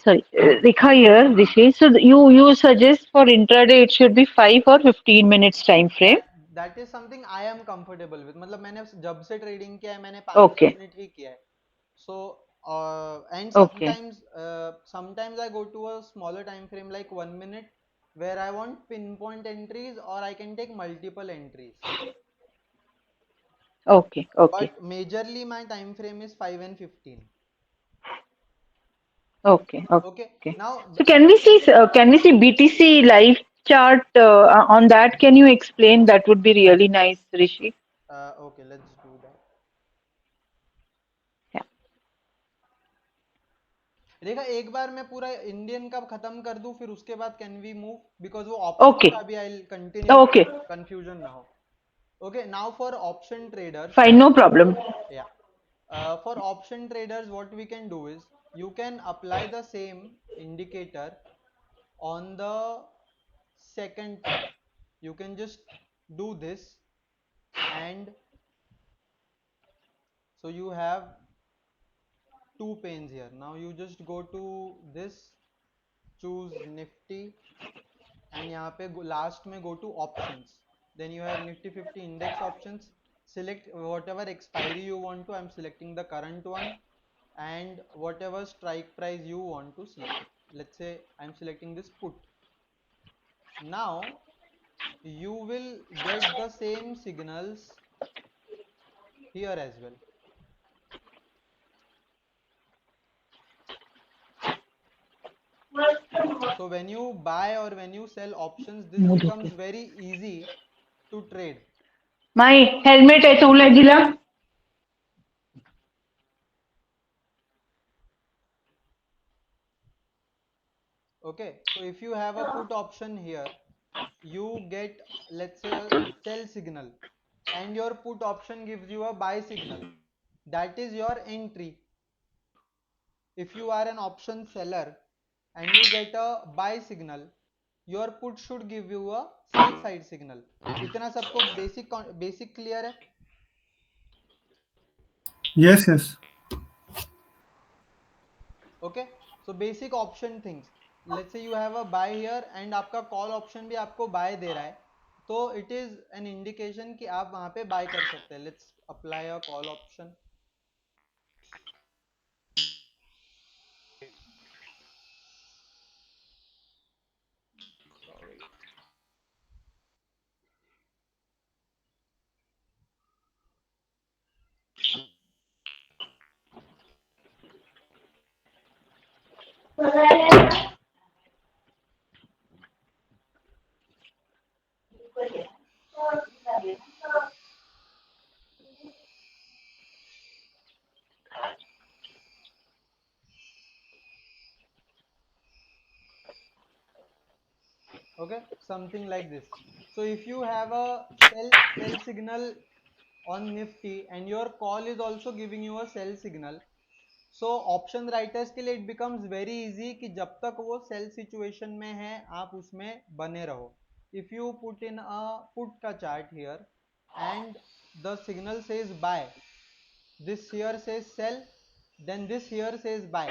Sorry, Rekha here, Rishi. So you suggest for intraday it should be 5 or 15 minutes time frame. that is something I am comfortable with. मतलब मैंने जब से trading किया है मैंने 5-10 Okay. Minute ही किया है. So and Okay. sometimes I go to a smaller time frame like 1 minute where I want pinpoint entries or I can take multiple entries. Okay. Okay. But majorly my time frame is 5 and 15. Okay. Okay. Okay. Now So can we see BTC live chart on that? Can you explain? That would be really nice, Rishi. okay, let's do that. Yeah. रेखा एक बार मैं पूरा Indian का खत्म कर दूं फिर उसके बाद कैन वी मूव, बिकॉज वो ऑप्शन Okay. का भी I will continue, Okay. Confusion ना हो. Okay, now for option traders, Fine. No problem. yeah, for option traders what we can do is you can apply the same indicator on the second chart. You can just do this, and so you have two panes here. Now you just go to this, choose Nifty, and यहाँ पे last में go to options, then you have Nifty 50 index options, select whatever expiry you want to, I'm selecting the current one, and whatever strike price you want to select it. Let's say I'm selecting this put. Now you will get the same signals here as well. So when you buy or when you sell options, this becomes very easy to trade. My helmet है तो दिला. Okay, so if you have a put option here, you get, let's say, a sell signal, and your put option gives you a buy signal. That is your entry. If you are an option seller and you get a buy signal, your put should give you a sell side signal. इतना सबको basic clear है? Yes, yes. Okay, so basic option things. Let's say you have a buy here and आपका call option भी आपको buy दे रहा है, तो it is an indication कि आप वहाँ पे buy कर सकते हैं. Let's apply a call option. Sorry. Okay, something like this. So if you have a sell signal on Nifty and your call is also giving you a sell signal, so option writers के लिए it becomes very easy कि जब तक वो cell situation में है आप उसमें बने रहो. If you put in a put का chart here and the signal says buy, this here says sell, then this here says buy,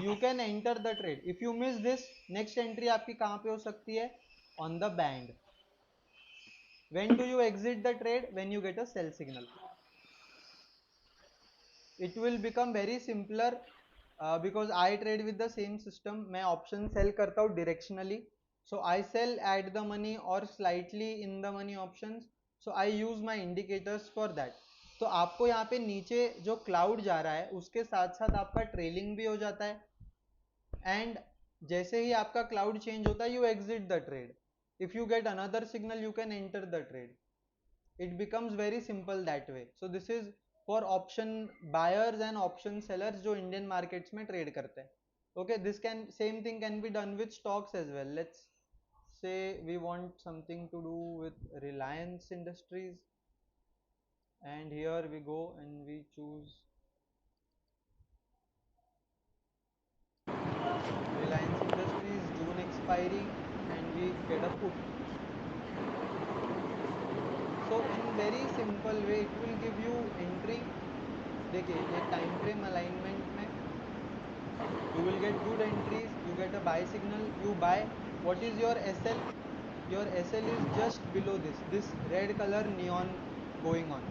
you can enter the trade. If you miss this, next entry आपकी कहाँ पे हो सकती है? On the band. When do you exit the trade? When you get a sell signal. It will become very simpler because I trade with the same system. मैं option sell करता हूँ directionally, so I sell at the money or slightly in the money options. So I use my indicators for that. तो आपको यहाँ पे नीचे जो cloud जा रहा है उसके साथ साथ आपका ट्रेलिंग भी हो जाता है, एंड जैसे ही आपका क्लाउड चेंज होता है you exit the trade. If you get another signal you can enter the trade. It becomes very simple that way. So this is for option buyers and option sellers जो Indian markets में trade करते हैं. Okay, this can same thing can be done with stocks as well. Let's say we want something to do with Reliance Industries, and here we go and we choose Reliance Industries June expiry and we get a put. So in very simple way it will give you entry. देखिए ये time frame alignment में you will get good entries, you get a buy signal, you buy. What is your SL? Your SL is just below this red color neon going on.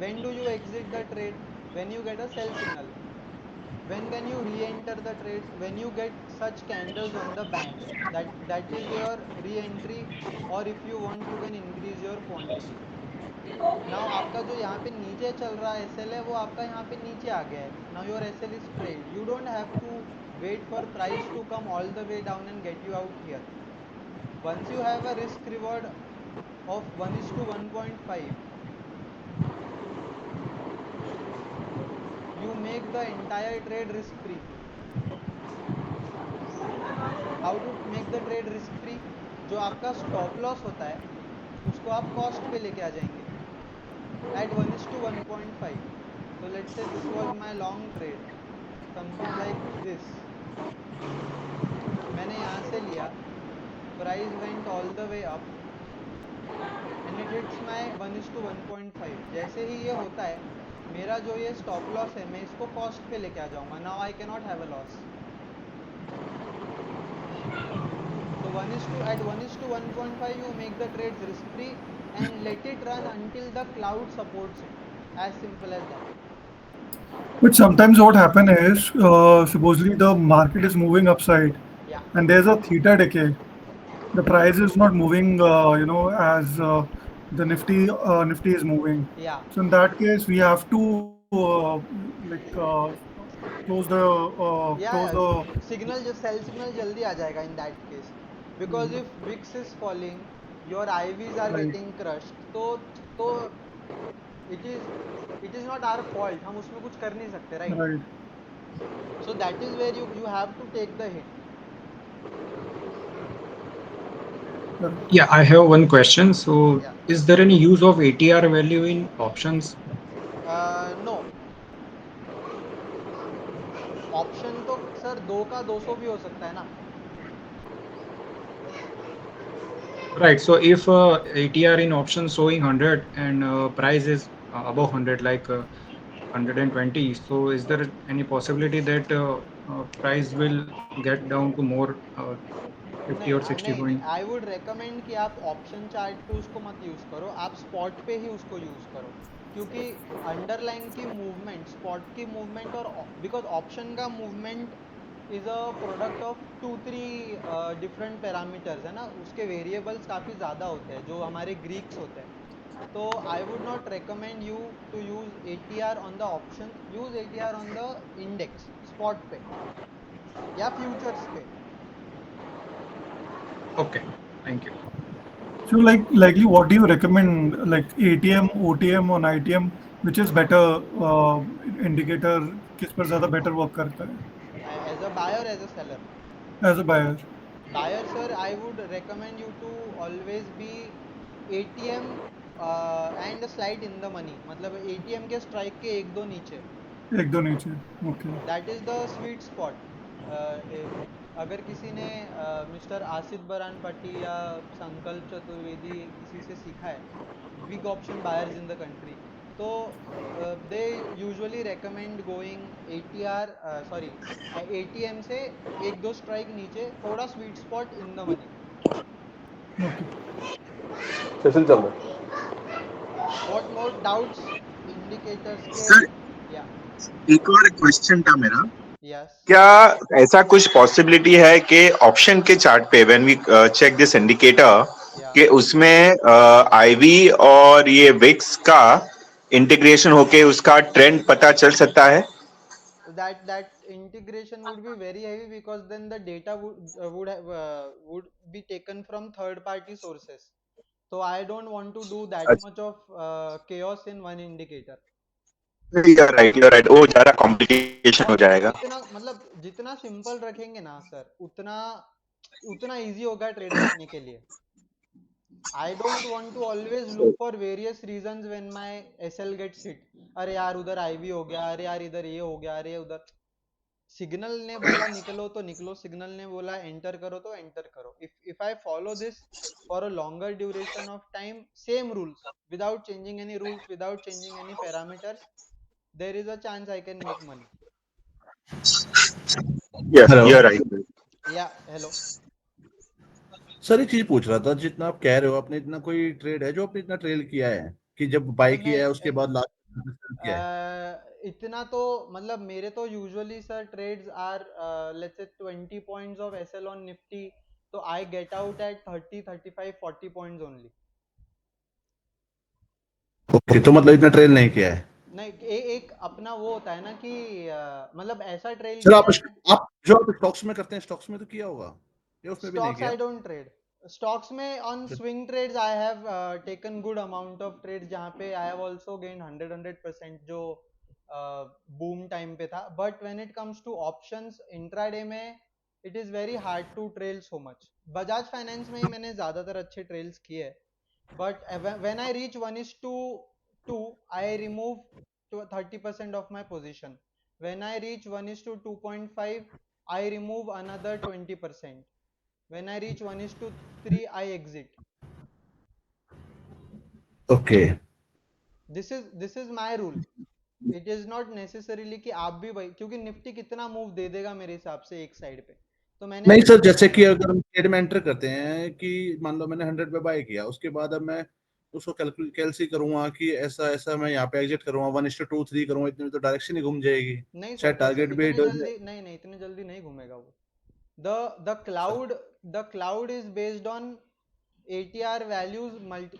When do you exit the trade? When you get a sell signal. When can you re-enter the trade? When you get such candles on the band. That is your re-entry, or if you want you can increase your quantity. Now आपका जो यहाँ पे नीचे चल रहा SL है वो आपका यहाँ पे नीचे आ गया है. Now your SL is trade. You don't have to wait for price to come all the way down and get you out here. Once you have a risk reward of 1:1.5, you make the entire trade risk free. How to make the trade risk free? जो आपका stop loss होता है उसको आप cost पे लेके आ जाएंगे at 1:1.5. So let's say this was my long trade, something like this. मैंने यहाँ से लिया, price went all the way up and it hits my 1:1.5. जैसे ही ये होता है मेरा जो ये स्टॉप लॉस है मैं इसको कॉस्ट पे लेके आ जाऊंगा. Now I cannot have a loss. So at 1:1.5 you make the trades risk free and let it run until the cloud supports it. As simple as that. But sometimes what happen is, supposedly the market is moving upside, Yeah. and there's a theta decay. The price is not moving, as the Nifty is moving. Yeah. So in that case, we have to like close the Signal just sell signal jaldi aa jayega in that case, because if VIX is falling, your IVs are Right. getting crushed. तो it is not our fault. हम उसमें कुछ कर नहीं सकते, right? right. So that is where you have to take the hit. Yeah, I have one question. So, Yeah. is there any use of ATR value in options? No. Option तो sir 2 का 200 भी हो सकता है ना. Right. So, if ATR in options showing 100 and price is above 100, like 120, so is there any possibility that price will get down to more 50 or 60 नहीं, point? I would recommend कि आप ऑप्शन चार्ट पे उसको मत use करो, आप spot पे ही उसको यूज करो, क्योंकि अंडरलाइन की मूवमेंट, स्पॉट की मूवमेंट, और बिकॉज ऑप्शन का movement is a product of 2-3 different parameters है ना, उसके वेरिएबल्स काफ़ी ज़्यादा होते हैं जो हमारे ग्रीक्स होते हैं. तो I would not recommend you to use ATR on the option. Use ATR on the index, spot पे या फ्यूचर्स पे. Okay. Thank you. So likely, what do you recommend? Like ATM, OTM, on ITM, which is better indicator? किस पर ज़्यादा better work करता है As a buyer, as a seller. as a buyer? Buyer, sir, I would recommend you to always be ATM and a slight in the money. मतलब ATM के strike के एक दो नीचे. एक दो नीचे. Okay. That is the sweet spot. अगर किसी ने मिस्टर आसिफ बरान पट्टी या संकल्प चतुर्वेदी किसी से सीखा है big option buyers in the country, तो they usually recommend going ATR sorry ATM से एक दो स्ट्राइक नीचे, थोड़ा sweet spot in the money. Okay. Session चल रहा है. व्हाट मोर डाउट्स इंडिकेटर्स के? सर या एक और क्वेश्चन था मेरा, यस. क्या ऐसा कुछ पॉसिबिलिटी है कि ऑप्शन के चार्ट पे when we check this indicator कि उसमें आईवी और ये विक्स का इंटीग्रेशन होके उसका ट्रेंड पता चल सकता है? That integration would be very heavy because then the data would be taken from third party sources. So I don't want to do that much of chaos in one indicator. You're right. वो ज़्यादा complication हो जाएगा. जितना मतलब जितना simple रखेंगे ना sir, उतना इजी होगा ट्रेड करने के लिए. I don't want to always look for various reasons when my SL gets hit. अरे यार उधर IV हो गया, अरे यार इधर ये हो गया, अरे उधर. सिग्नल ने बोला निकलो तो निकलो, सिग्नल ने बोला एंटर करो तो एंटर करो. if I follow this for a longer duration of time, same rules, without changing any rules, without changing any parameters, there is a chance I can make money. Yes, Hello. you're right. Yeah, hello. Sir एक चीज पूछ रहा था, जितना आप कह रहे हो आपने इतना कोई ट्रेड है जो आपने इतना ट्रेल किया है कि जब बाई किया है उसके बाद लास्ट किया है? इतना तो मतलब मेरे तो usually sir trades are let's say 20 points of SL on Nifty, तो I get out at 30 35 40 points only. Okay, तो मतलब इतना ट्रेल नहीं किया है? नहीं, एक अपना वो होता है ना कि मतलब ऐसा ट्रेल. सर आप जो आप स्टॉक्स में करते हैं, स्टॉक्स में तो किया होगा या उसमें भी नहीं स्टॉक्स किया? I don't trade. स्टॉक्स में on swing trades I have taken good amount of trades, जहाँ पे आई हैव आल्सो गेन 100% जो बूम टाइम पे था. But when it comes to options intraday में it is very hard to trail so much. Bajaj Finance में ही मैंने ज्यादातर अच्छे ट्रेल्स किए. But when I reach 1:2 I remove 30% of my position. When I reach 1:2.5 I remove another 20%. When I reach 1:3 I exit. Okay. This is my rule. It is not necessarily कि आप भी भाई, क्योंकि निफ्टी कितना move दे देगा मेरे हिसाब से एक साइड पे, तो मैंने नहीं सर, जैसे कि अगर हम ट्रेड में एंटर करते हैं कि मान लो मैंने 100 पे बाय किया, उसके बाद अब मैं उसको कैलसी करूंगा कि ऐसा ऐसा मैं यहाँ पे एग्जिट करूंगा, 1:2 3 करूंगा, इतने में तो डायरेक्शन ही घूम जाएगी. नहीं शायद टारगेट भी नहीं इतने जल्दी नहीं घूमेगा वो. the cloud is based on ATR values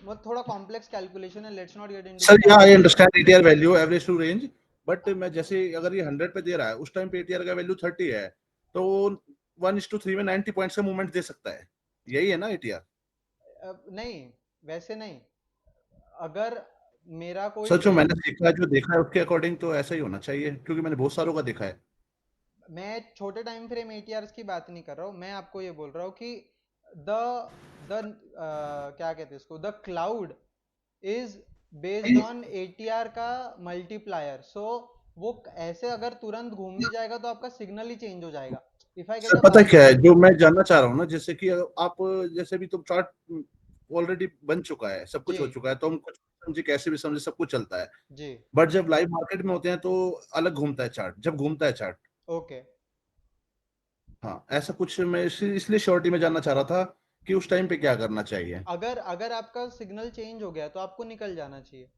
वो थोड़ा कॉम्प्लेक्स कैलकुलेशन है. Let's not get into. Sir या I understand ATR value average true range, but मैं जैसे अगर ये 100 पे दे रहा है, उस टाइम पे ATR का वैल्यू 30 है, तो 1:3 में 90 पॉइंट्स का मूवमेंट दे सकता है. यही है ना ATR? नहीं, वैसे नहीं. अगर मेरा कोई सर जो मैंने जो देखा है उसके अकॉर्डिंग तो ऐसा ही होना चाहिए, क्योंकि मैंने बहुत सारों का देखा है. मैं छोटे टाइम फ्रेम ATRs की बात नहीं कर रहा हूँ, मैं आपको ये बोल रहा हूँ कि क्या कहते हैं इसको, the cloud is based on ATR का मल्टीप्लायर. सो वो ऐसे अगर तुरंत घूम भी जाएगा तो आपका सिग्नल ही चेंज हो जाएगा. सर पता क्या है जो मैं जानना चाह रहा हूँ ना, जैसे कि आप जैसे भी तो चार्ट ऑलरेडी बन चुका है, सब कुछ हो चुका है, तो हम कुछ समझे कैसे भी समझे सब कुछ चलता है जी. बट जब लाइव मार्केट में होते हैं तो अलग घूमता है चार्ट, जब घूमता है चार्ट. ओके. हाँ, ऐसा कुछ मैं इसलिए श्योरिटी में जानना चाह रहा था कि उस टाइम पे क्या करना चाहिए. अगर आपका सिग्नल चेंज हो गया तो आपको निकल जाना चाहिए.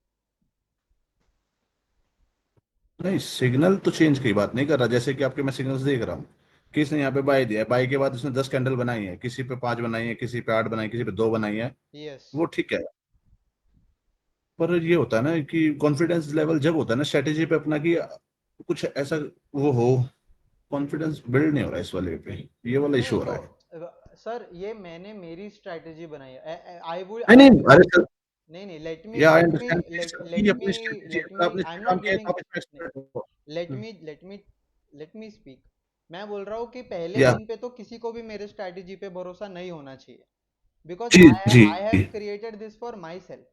नहीं, सिग्नल तो चेंज की बात नहीं कर रहा. जैसे कि आपके मैं सिग्नल्स देख रहा हूँ, किसने यहाँ पे बाय दिया है, बाय के बाद उसने 10 कैंडल बनाई है, किसी पे 5 बनाई है, किसी पे 8 बनाई, किसी पे 2 बनाई है. वो ठीक है, पर ये होता है ना कि कॉन्फिडेंस लेवल जब होता है ना स्ट्रेटेजी पे अपना, कि कुछ ऐसा वो हो, कॉन्फिडेंस बिल्ड नहीं हो रहा है इस वाले पे, ये वाला इशू हो रहा है. सर ये मैंने मेरी स्ट्रेटेजी बनाई है. आई वुड नहीं अरे सर, नहीं let me speak. मैं बोल रहा हूँ कि पहले या दिन पे तो किसी को भी मेरे स्ट्रैटेजी पे भरोसा नहीं होना चाहिए, बिकॉज जी जी I have created this for my self.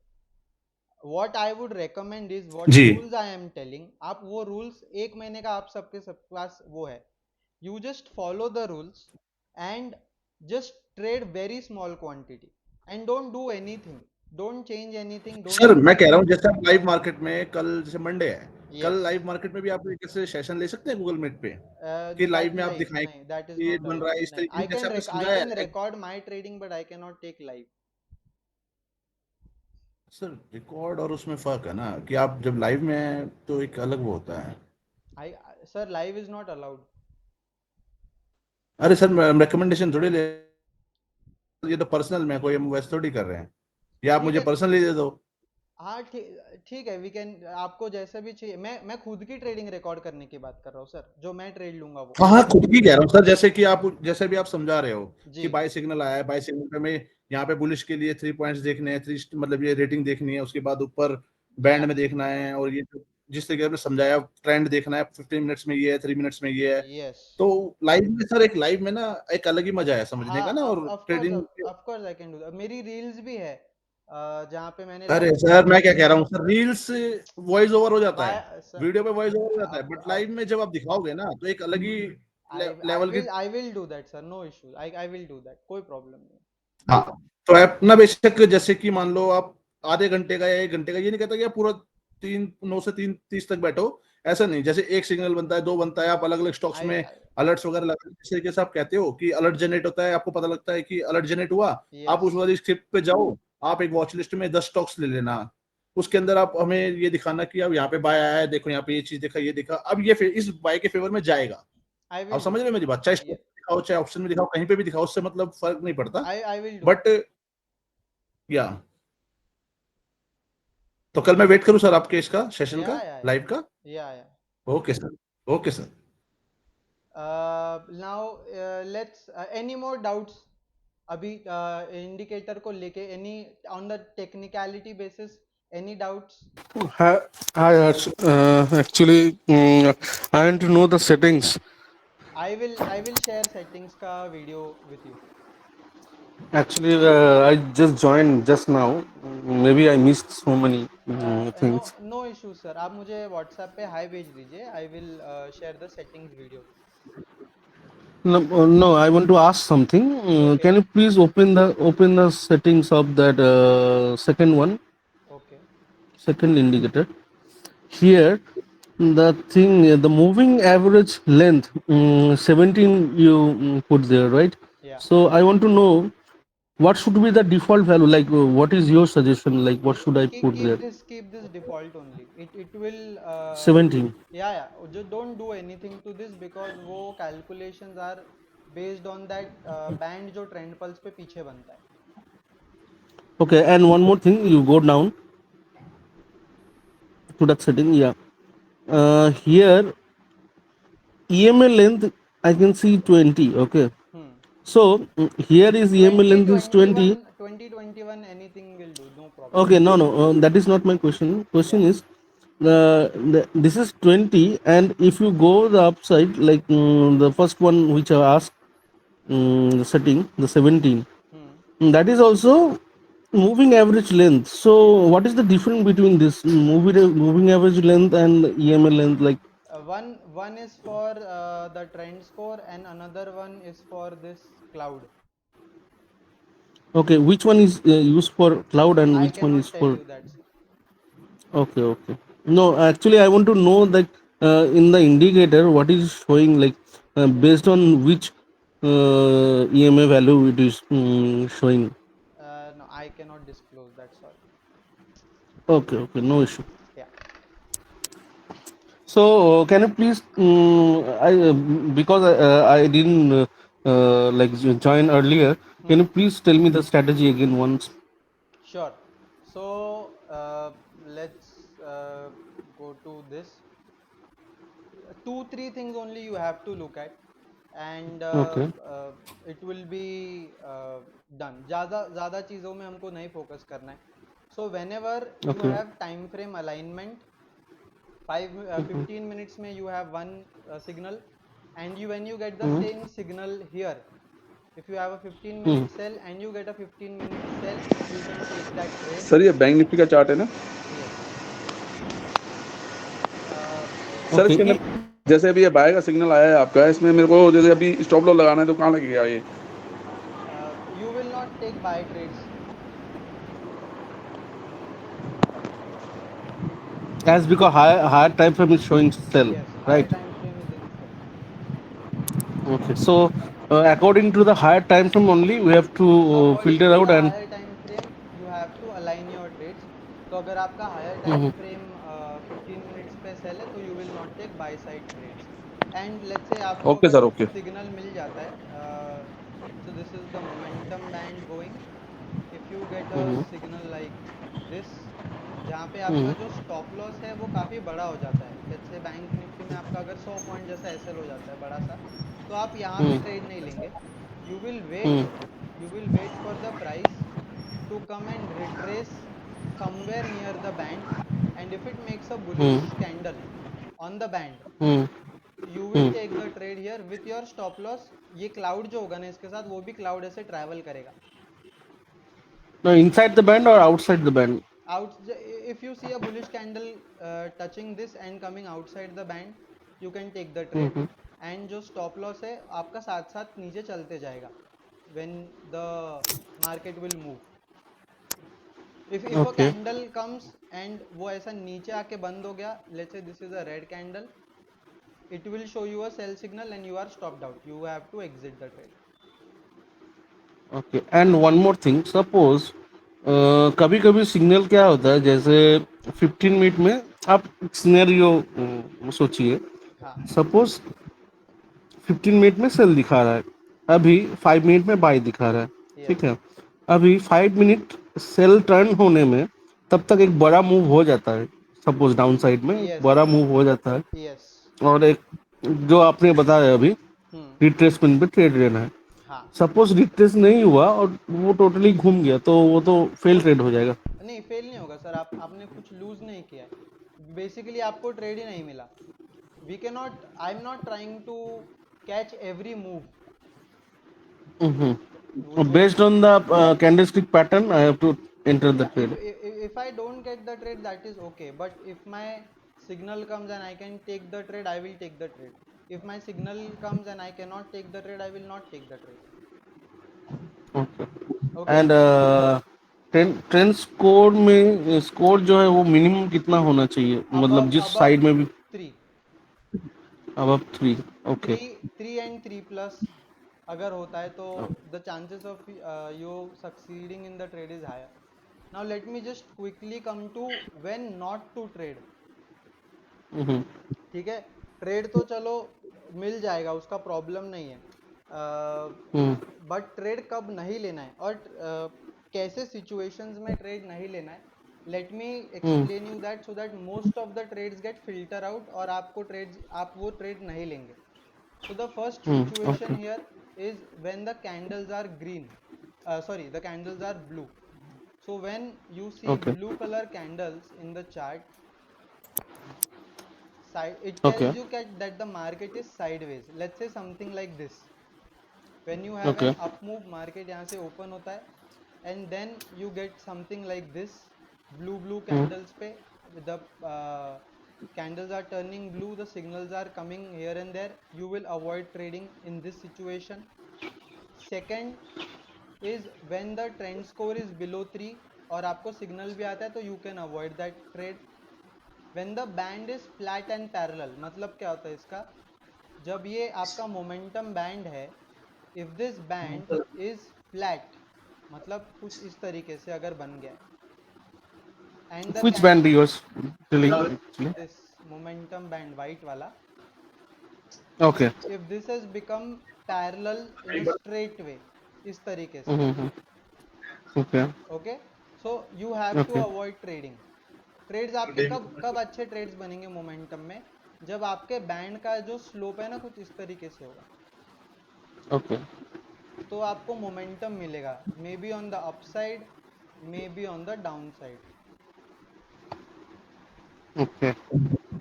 what I would recommend is what जी rules I am telling. आप वो rules एक महीने का आप सबके सब पास वो है. You just follow the rules and just trade very small quantity and don't do anything. Don't change anything. Don't sir do मैं कह रहा हूँ anything. जैसे आप लाइव मार्केट में कल जैसे मंडे है, कल Yes. लाइव मार्केट में भी आप कैसे सेशन ले सकते हैं गूगल मीट पे कि That लाइव में आप नहीं दिखाएं नहीं that is कि ये not बन रहा allowed. है इस नहीं, तरीके से जैसे आपने I समझाया can है। record my trading but I cannot take live. Sir record और उसमें फर्क है ना कि आप जब लाइव में हैं तो एक अलग वो होता है। Sir, live is not allowed. अरे सर रिकमेंडेशन थोड़ी ले, ये तो पर्सनल में कोई हम वैसे थोड़ी कर रहे हैं, या आप ठीक मुझे है. पर्सनली दे दो। हाँ ठीक है, वी कैन. आपको जैसा भी चाहिए. मैं खुद की ट्रेडिंग रिकॉर्ड करने की बात कर रहा हूँ सर, जो मैं ट्रेड लूंगा वो. हाँ हाँ खुद की कह रहा हूँ सर, जैसे कि आप जैसे भी आप समझा रहे हो जी. कि बाय सिग्नल आया है, बाय सिग्नल पे मैं यहाँ पे बुलिश के लिए 3 पॉइंट्स देखने हैं, 3 मतलब ये रेटिंग देखनी है, उसके बाद ऊपर बैंड में देखना है, और ये जिस तरीके से समझाया ट्रेंड देखना है, 15 मिनट्स में ये है, 3 मिनट्स में ये है। यस. तो लाइव में सर, एक लाइव में ना एक अलग ही मजा है समझने का हाँ, ना, और trading. Of course I can do that. मेरी रील्स भी है जहाँ पे मैंने अरे लाइव सर मैं क्या कह रहा हूँ सर, रील्स वॉइस ओवर हो जाता है, बाय सर. वीडियो पे वॉइस ओवर हो जाता है, बट लाइव में जब आप दिखाओगे ना तो एक अलग ही लेवल की। I will do that sir, no issues. I will do that, कोई प्रॉब्लम नहीं. हाँ, तो ऐप ना बेशक जैसे कि मान लो आप आधे घंटे का या 1 घंटे का, ये नहीं कहता कि आप पूरा 9 से 3:30 तक बैठो, ऐसा नहीं। जैसे एक सिग्नल बनता है, 2 बनता है, आप अलग अलग स्टॉक्स में अलर्ट्स वगैरह लगा, जिस तरीके से आप कहते हो कि अलर्ट जनरेट होता है, आपको पता लगता है कि अलर्ट जनरेट हुआ, आप उस वाली स्क्रिप्ट पे जाओ, आप एक वॉच लिस्ट में 10 स्टॉक्स ले लेना, उसके अंदर आप हमें ये दिखाना कि अब यहाँ पे बाय आया है, देखो यहाँ पे ये चीज देखा, ये देखा, अब ये इस बाय के फेवर में जाएगा। आई आप विल समझ रहे हो मेरी बात? चाहे स्टॉक दिखाओ, चाहे ऑप्शन में दिखाओ, कहीं पे भी दिखाओ, उससे मतलब फर्क नहीं पड़ता, आई विल डू. बट या तो कल मैं वेट करूं सर आपके इसका सेशन का, लाइव का? या okay sir, okay sir. Now let's any more doubts अभी इंडिकेटर को लेके, any on the technicality basis, any doubts? Hi, Harsh. Actually, I want to know the settings. I will share settings का video with you. Actually, I just joined just now. Maybe I missed so many things. No issue sir, आप मुझे WhatsApp पे high भेज दीजिए. I will share the settings video. No, no, I want to ask something. Okay. Can you please open the settings of that second one, Okay. second indicator? Here, the thing, the moving average length, 17 you put there, right? Yeah. So I want to know what should be the default value. Like, what is your suggestion? Like, what should I put there? Keep this default only. It will 17. yeah. Just don't do anything to this because वो calculations are based on that band जो trend pulse पे पीछे बनता है. Okay, and one more thing, you go down to that setting. Yeah, here EMA length I can see 20. Okay, so here is EMA length is 20. 2021 anything will do, no problem. Okay, no, that is not my question. Question is this is 20, and if you go the upside, like the first one which I asked, the setting, the 17, that is also moving average length. So what is the difference between this moving average length and EMA length? Like, one is for the trend score and another one is for this cloud. okay, which one is used for cloud and I which one is cannot tell for? you that, sir. Okay. No, actually I want to know that in the indicator what is showing, like based on which EMA value it is showing. No, I cannot disclose that, sorry. Okay, no issue. Yeah. So can you please because I didn't like join earlier, can you please tell me the strategy again once? Sure. So let's go to this. 2-3 things only you have to look at and Okay. it will be done. ज़्यादा चीज़ों में हमको नहीं focus करना है. So whenever you Okay. have time frame alignment, 15 minutes में you have one signal, and when you get the Hmm. same signal here, if you have a 15 Hmm. minute sell and you get a 15 minute sell, you can take that trade. Sir ये bank Nifty का chart है ना Yes. Sir Okay. इसके अंदर जैसे अभी ये bye का सिग्नल आया है आपका इसमें मेरे को जैसे अभी स्टॉप लॉस लगाना है तो कहाँ लगेगा ये You will not take buy trades. As because higher time frame is showing sell, Yes, higher right? time frame is in sell. Okay. So according to the higher time frame only, we have to According filter to out the and. higher time frame, you have to align your trades. तो अगर आपका higher time Mhm. frame 15 minutes पे sell है, तो you will not take buy side trades. And let's say आपको okay अगर sir okay signal मिल जाता है, so this is the momentum band going. If you get a Mhm. signal like this, जहाँ पे आपका Mhm. जो stop loss है वो काफ़ी बड़ा हो जाता है. let's say बैंक निफ्टी में आपका अगर 100 पॉइंट जैसा एसएल हो जाता है बड़ा सा, तो आप यहाँ पे Mhm. ट्रेड नहीं लेंगे. you will wait Mhm. you will wait for the price to come and retrace somewhere near the band, and if it makes a bullish Mhm. candle on the band, Mhm. you will Mhm. take the trade here with your stop loss. ये cloud जो होगा ना इसके साथ, वो भी cloud ऐसे travel करेगा. No, inside the band or outside the band? out if you see a bullish candle touching this and coming outside the band, you can take the trade. Mhm. and जो stop loss है आपका साथ साथ नीचे चलते जाएगा when the market will move. if a Okay. candle comes and वो ऐसा नीचे आके बंद हो गया, let's say this is a red candle, it will show you a sell signal and you are stopped out. You have to exit the trade. Okay. And one more thing. Suppose कभी कभी signal क्या होता है, जैसे 15 minute में आप scenario सोचिए. हाँ. सपोज 15 मिनट में सेल दिखा रहा है, अभी 5 मिनट में बाय दिखा रहा है. ठीक yes है. अभी 5 मिनट सेल टर्न होने में तब तक एक बड़ा मूव हो जाता है. सपोज डाउन साइड में एक yes बड़ा मूव हो जाता है, yes और एक जो आपने बताया अभी रिट्रेसमेंट पे ट्रेड लेना है. हाँ. सपोज रिट्रेस नहीं हुआ और वो टोटली घूम गया, तो वो तो फेल ट्रेड हो जाएगा. नहीं, फेल नहीं होगा सर. आपने कुछ लूज नहीं किया है, बेसिकली आपको ट्रेड ही नहीं मिला. we cannot I am not trying to catch every move. When Based on the candlestick pattern, I have to enter the yeah, trade. if I don't get the trade, that is okay, but if my signal comes and I can take the trade, I will take the trade. If my signal comes and I cannot take the trade, I will not take the trade. Okay. Okay. And trend score में score जो है वो minimum कितना होना चाहिए, मतलब above जिस above side में भी. 3 अब 3. ओके. 3 and 3 plus अगर होता है तो the chances of you succeeding in the trade is higher. Now let me just quickly come to when not to trade. ठीक है. ट्रेड तो चलो मिल जाएगा, उसका प्रॉब्लम नहीं है, बट ट्रेड कब नहीं लेना है और कैसे सिचुएशंस में ट्रेड नहीं लेना है. Let me explain you that so that most of the trades get filter out और आप वो ट्रेड नहीं लेंगे. So the first situation okay. here is when the candles are green. Sorry, the candles are blue. So when you see okay. blue color candles in the chart, it okay. tells you that the market is sideways. Let's say something like this. When you have an okay. up move, market यहाँ से open होता है, and then you get something like this. Blue candles पे the candles are turning blue, the signals are coming here and there. You will avoid trading in this situation. Second is when the trend score is below 3 और आपको signal भी आता है, तो you can avoid that trade. when the band is flat and parallel, मतलब क्या होता है इसका, जब ये आपका मोमेंटम बैंड है, if this band is flat, मतलब कुछ इस तरीके से अगर बन गया, and the Which band you are telling this actually? This momentum band white वाला, Okay. if this has become parallel in a straight way, इस तरीके से, Okay. Okay. So you have to Okay. Avoid trading. Trades आपके कब कब अच्छे trades बनेंगे momentum में, जब आपके बैंड का जो स्लोप है ना कुछ इस तरीके से होगा, Okay. तो आपको मोमेंटम मिलेगा, may be on the upside, may be on the down side. Okay.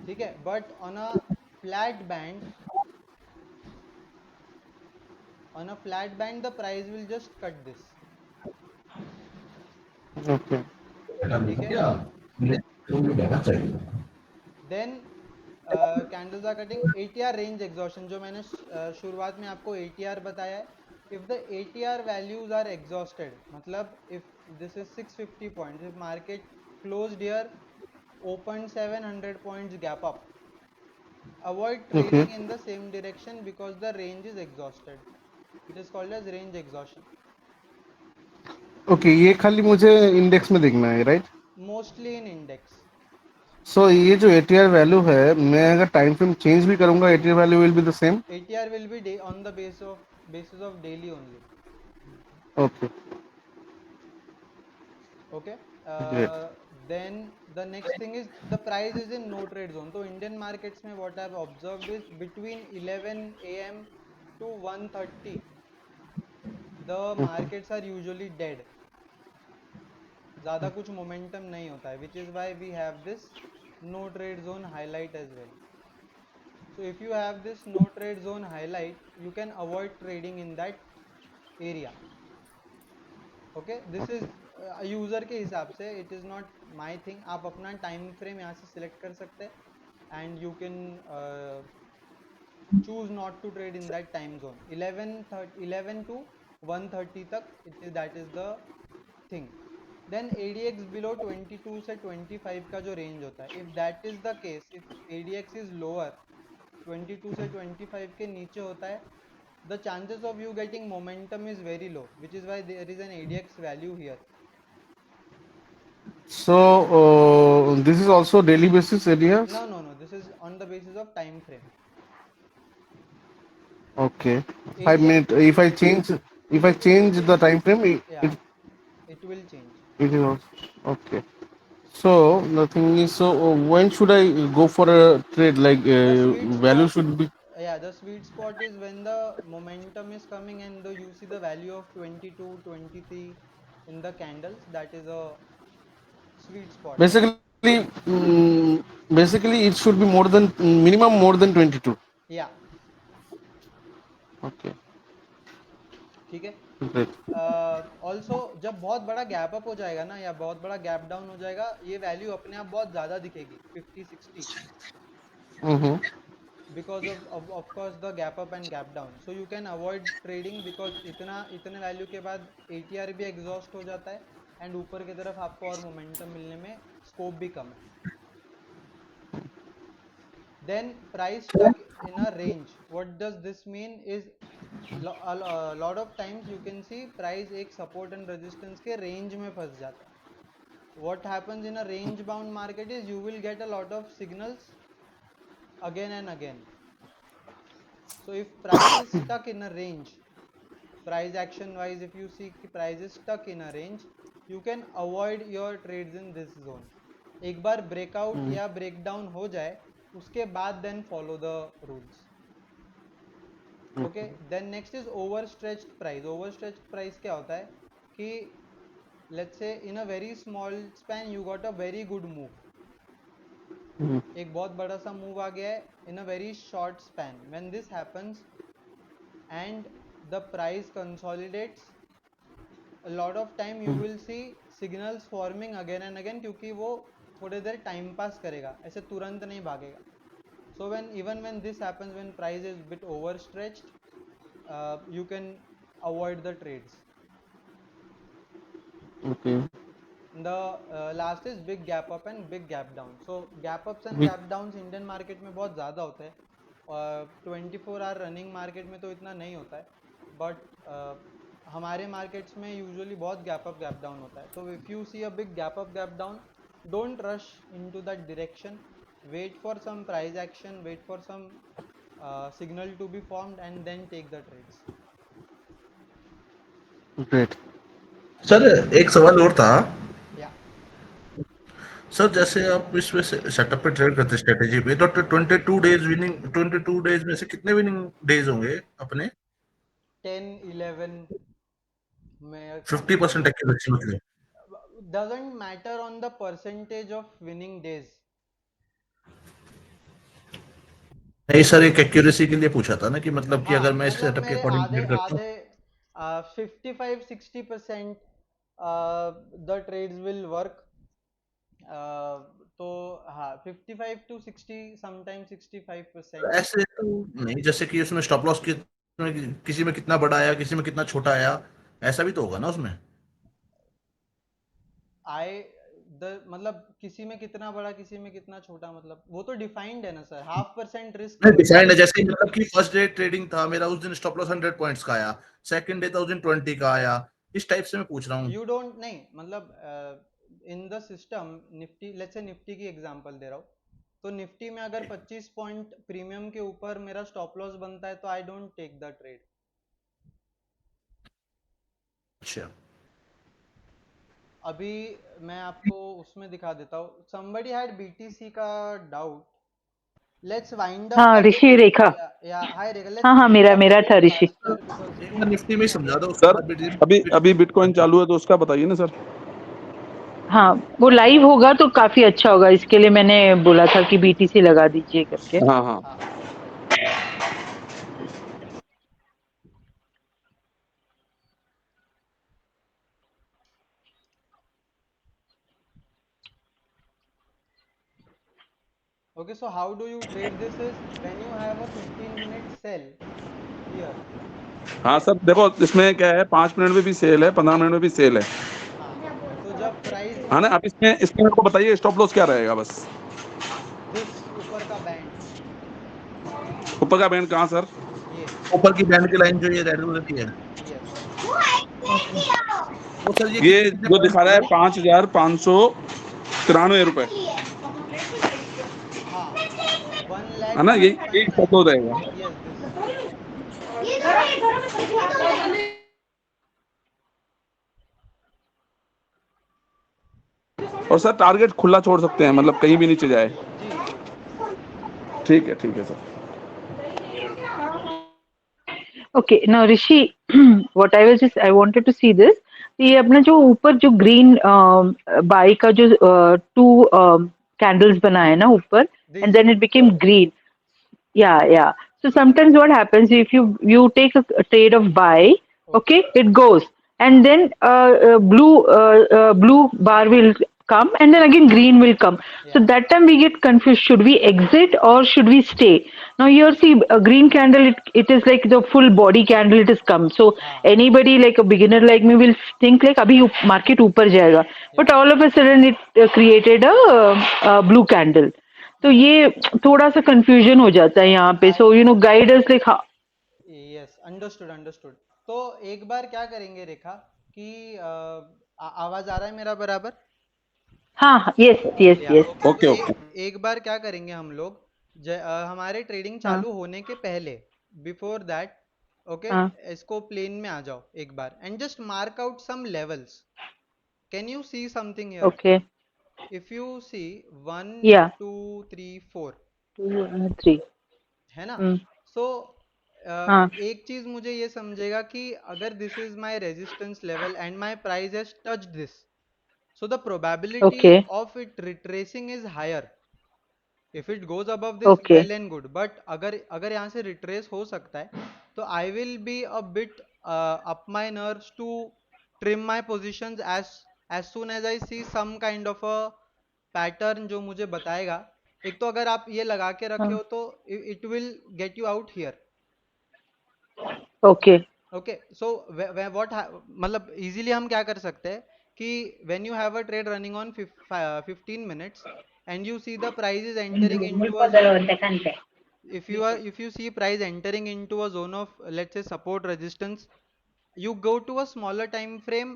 ठीक है. But on a flat band On a flat band, the price will just cut this. Okay. ठीक है? Then candles are cutting. ATR range exhaustion, जो मैंने शुरुआत में आपको ATR बताया है. If the ATR values are exhausted, मतलब if this is 650 points, if market closed here, opened 700 points gap up, avoid trading in the same direction because the range is exhausted. It is called as range exhaustion. Okay, ये खाली मुझे index में देखना है, right? Mostly in index. So ये जो ATR value है, मैं अगर टाइम फ्रेम चेंज भी करूंगा, ATR value will be the same. ATR will be on the basis of daily only. Okay. Okay. Great. Then the next thing is the price is in no trade zone. So Indian markets में what I've observed is between 11 a.m. to 1:30 the markets are usually dead. ज़्यादा कुछ momentum नहीं होता है, which is why we have this no trade zone highlight as well. So if you have this no trade zone highlight, you can avoid trading in that area. Okay, this is user के हिसाब से, it is not my thing. आप अपना time frame यहाँ से select कर सकते हैं and you can choose not to trade in that time zone. 11 to 1:30 तक that is the thing. Then ADX below 22 से 25 का जो रेंज होता है, if that is the case, if ADX is lower 22 से 25 के नीचे होता है, the chances of you getting momentum is very low, which is why there is an ADX value here. So this is also daily basis areas? No, this is on the basis of time frame. Okay. ADX, 5 minute. If I change the time frame, it will change. it is also okay. So the thing is, so when should I go for a trade? Like value should be. Yeah, the sweet spot is when the momentum is coming and you see the value of 22, 23 in the candles. That is a sweet spot. Basically, it should be more than minimum more than 22. Yeah. Okay. ठीक है. Also जब बहुत बड़ा gap up हो जाएगा ना, या बहुत बड़ा गैप डाउन हो जाएगा, ये वैल्यू अपने आप बहुत ज्यादा दिखेगी, 50-60, because of course the gap up and gap down. So you can avoid trading because इतने वैल्यू के बाद ATR भी एग्जॉस्ट हो जाता है एंड ऊपर की तरफ आपको और मोमेंटम मिलने में स्कोप भी कम है. Then price stuck in a range. What does this mean is a lot of times you can see price एक support and resistance के range में फंस जाता है. What happens in a range bound market is you will get a lot of signals again and again. So if price is stuck in a range, price action wise, if you see price is stuck in a range, you can avoid your trades in this zone. एक बार breakout या breakdown हो जाए, उसके बाद then follow the rules. Okay, then next is overstretched price. Overstretched price क्या होता है कि let's say in a very small span you got a very good move. एक बहुत बड़ा सा move आ गया है in a very short span. When this happens and the price consolidates, a lot of time you will see signals forming again and again, क्योंकि वो थोड़ी देर time pass करेगा, ऐसे तुरंत नहीं भागेगा. So when this happens, when price is bit overstretched, you can avoid the trades. Okay. The last is big gap up and big gap down. So gap ups and gap downs Indian market में बहुत ज़्यादा होता है, और 24 our running market में तो इतना नहीं होता है, बट हमारे मार्केट्स में यूजुअली बहुत गैप अप गैप डाउन होता है. तो if you see a big gap up gap down, don't rush into that direction. Wait for some price action, wait for some signal to be formed and then take the trades. Great. Sir एक सवाल और था. Sir जैसे आप इसमें setup पे trade करते strategy पे, तो 22 डेज विनिंग, 22 डेज में से कितने विनिंग डेज होंगे अपने? 10-11 में 50% एक्यूरेसी मतलब. Doesn't matter on the percentage of winning days. नहीं सर, एक एक्यूरेसी के लिए पूछा था ना कि मतलब कि हाँ अगर मैं इस मतलब सेटअप के मेरे अकॉर्डिंग आधे ट्रेड करता हूँ। आधे 55-60% द ट्रेड्स विल वर्क। तो हाँ 55 to 60, समटाइम 65%। ऐसे तो नहीं, जैसे कि उसमें स्टॉप लॉस किसी में कितना बड़ा आया, किसी में कितना छोटा आया, ऐसा भी तो होगा ना उसमें। आए मतलब किसी में कितना बड़ा किसी में कितना छोटा, मतलब वो तो डिफाइंड है ना सर, 0.5% रिस्क नहीं, डिफाइंड है, मतलब। जैसे मतलब कि फर्स्ट डे ट्रेडिंग था मेरा, उस दिन स्टॉप लॉस 100 पॉइंट्स का आया, सेकंड डे था उस दिन 20 का आया, इस टाइप से मैं पूछ रहा हूँ। यू डोंट नहीं मतलब in the system Nifty, let's say Nifty की एग्जांपल दे रहा हूँ, तो निफ्टी में अगर 25 पॉइंट प्रीमियम के ऊपर मेरा स्टॉप लॉस बनता है तो I don't take the trade. अच्छा, अभी मैं आपको उसमें दिखा देता हूँ, somebody had BTC का डाउट, let's wind up हाँ a bit। Rishi, Rekha. Hi Rekha, let's हाँ हाँ, wind मेरा up a मेरा bit था ऋषि। faster because एक two बार निफ्टी में ही minutes हो समझा गए। दो, उसके सर बाद अभी बिटकॉइन चालू है तो उसका बताइए ना सर। हाँ, वो लाइव होगा तो काफी अच्छा होगा, इसके लिए मैंने बोला था कि बीटीसी लगा दीजिए करके। हाँ हाँ। हाँ okay, so how do you trade this is when you have a 15-minute sell here। हाँ okay। सर देखो इसमें क्या है, 5 मिनट में भी सेल है, 15 मिनट में भी सेल है। हाँ तो जब प्राइस हाँ ना, अब इसमें मेरे को बताइए स्टॉप लॉस क्या रहेगा बस। दिस ऊपर का बैंड, ऊपर का बैंड कहाँ सर? ये ऊपर की बैंड की लाइन जो ये रेड कलर की है, यस वो सर ये ये कितने कितने जो पॉइंट दिखा रहा है? है 5,593 रुपए, हाँ है ना, यही 1,05,9 यही स्टॉप लॉस रहेगा। Yes this. और सर टारगेट खुला छोड़ सकते हैं, मतलब कहीं भी नीचे जाए। जी जी। ठीक है sir. Okay, now Rishi, what I was just I wanted to see this, ये अपना जो ऊपर जो ग्रीन बाई का जो टू कैंडल्स बना है ना ऊपर, and These then two, it became green. Yeah. So sometimes what happens, if you take a trade of buy, okay, okay, it goes, and then blue bar will come, and then again green will come. So yeah that time we get confused. Should we exit or should we stay? Now here see a green candle. It is like the full body candle. It has come. So हाँ anybody like a beginner like me will think like अभी market ऊपर जाएगा. yeah But all of a sudden it created a blue candle. तो ये थोड़ा सा confusion हो जाता है यहाँ पे, I so you know guide us like. Yes understood understood. तो एक बार क्या करेंगे रेखा कि आवाज आ रहा है मेरा बराबर? हाँ, यस यस या यस। ओके, तो ओके ओके। एक बार क्या करेंगे हम लोग, हमारे ट्रेडिंग हाँ चालू होने के पहले, बिफोर दैट, ओके, हाँ, इसको प्लेन में आ जाओ एक बार and just mark out some levels. Can you see something here? Okay, if you see 1 या 2 3 4, 2 3। है ना? हम्म, सो हाँ, एक चीज मुझे ये समझेगा कि अगर this is my resistance level and my price has touched this, so the probability okay of it retracing is higher. if it goes above this, okay, well and good, but अगर अगर यहाँ से retrace हो सकता है तो I will be a bit up my nerves to trim my positions as soon as I see some kind of a pattern जो मुझे बताएगा। एक तो अगर आप ये लगा के रखे हाँ, हो तो it will get you out here। Okay, okay so what मतलब इजीली हम क्या कर सकते हैं कि when you have a trade running on 15 minutes and you see the price is entering into a, if you see price entering into a zone of, let's say, support resistance, you go to a smaller time frame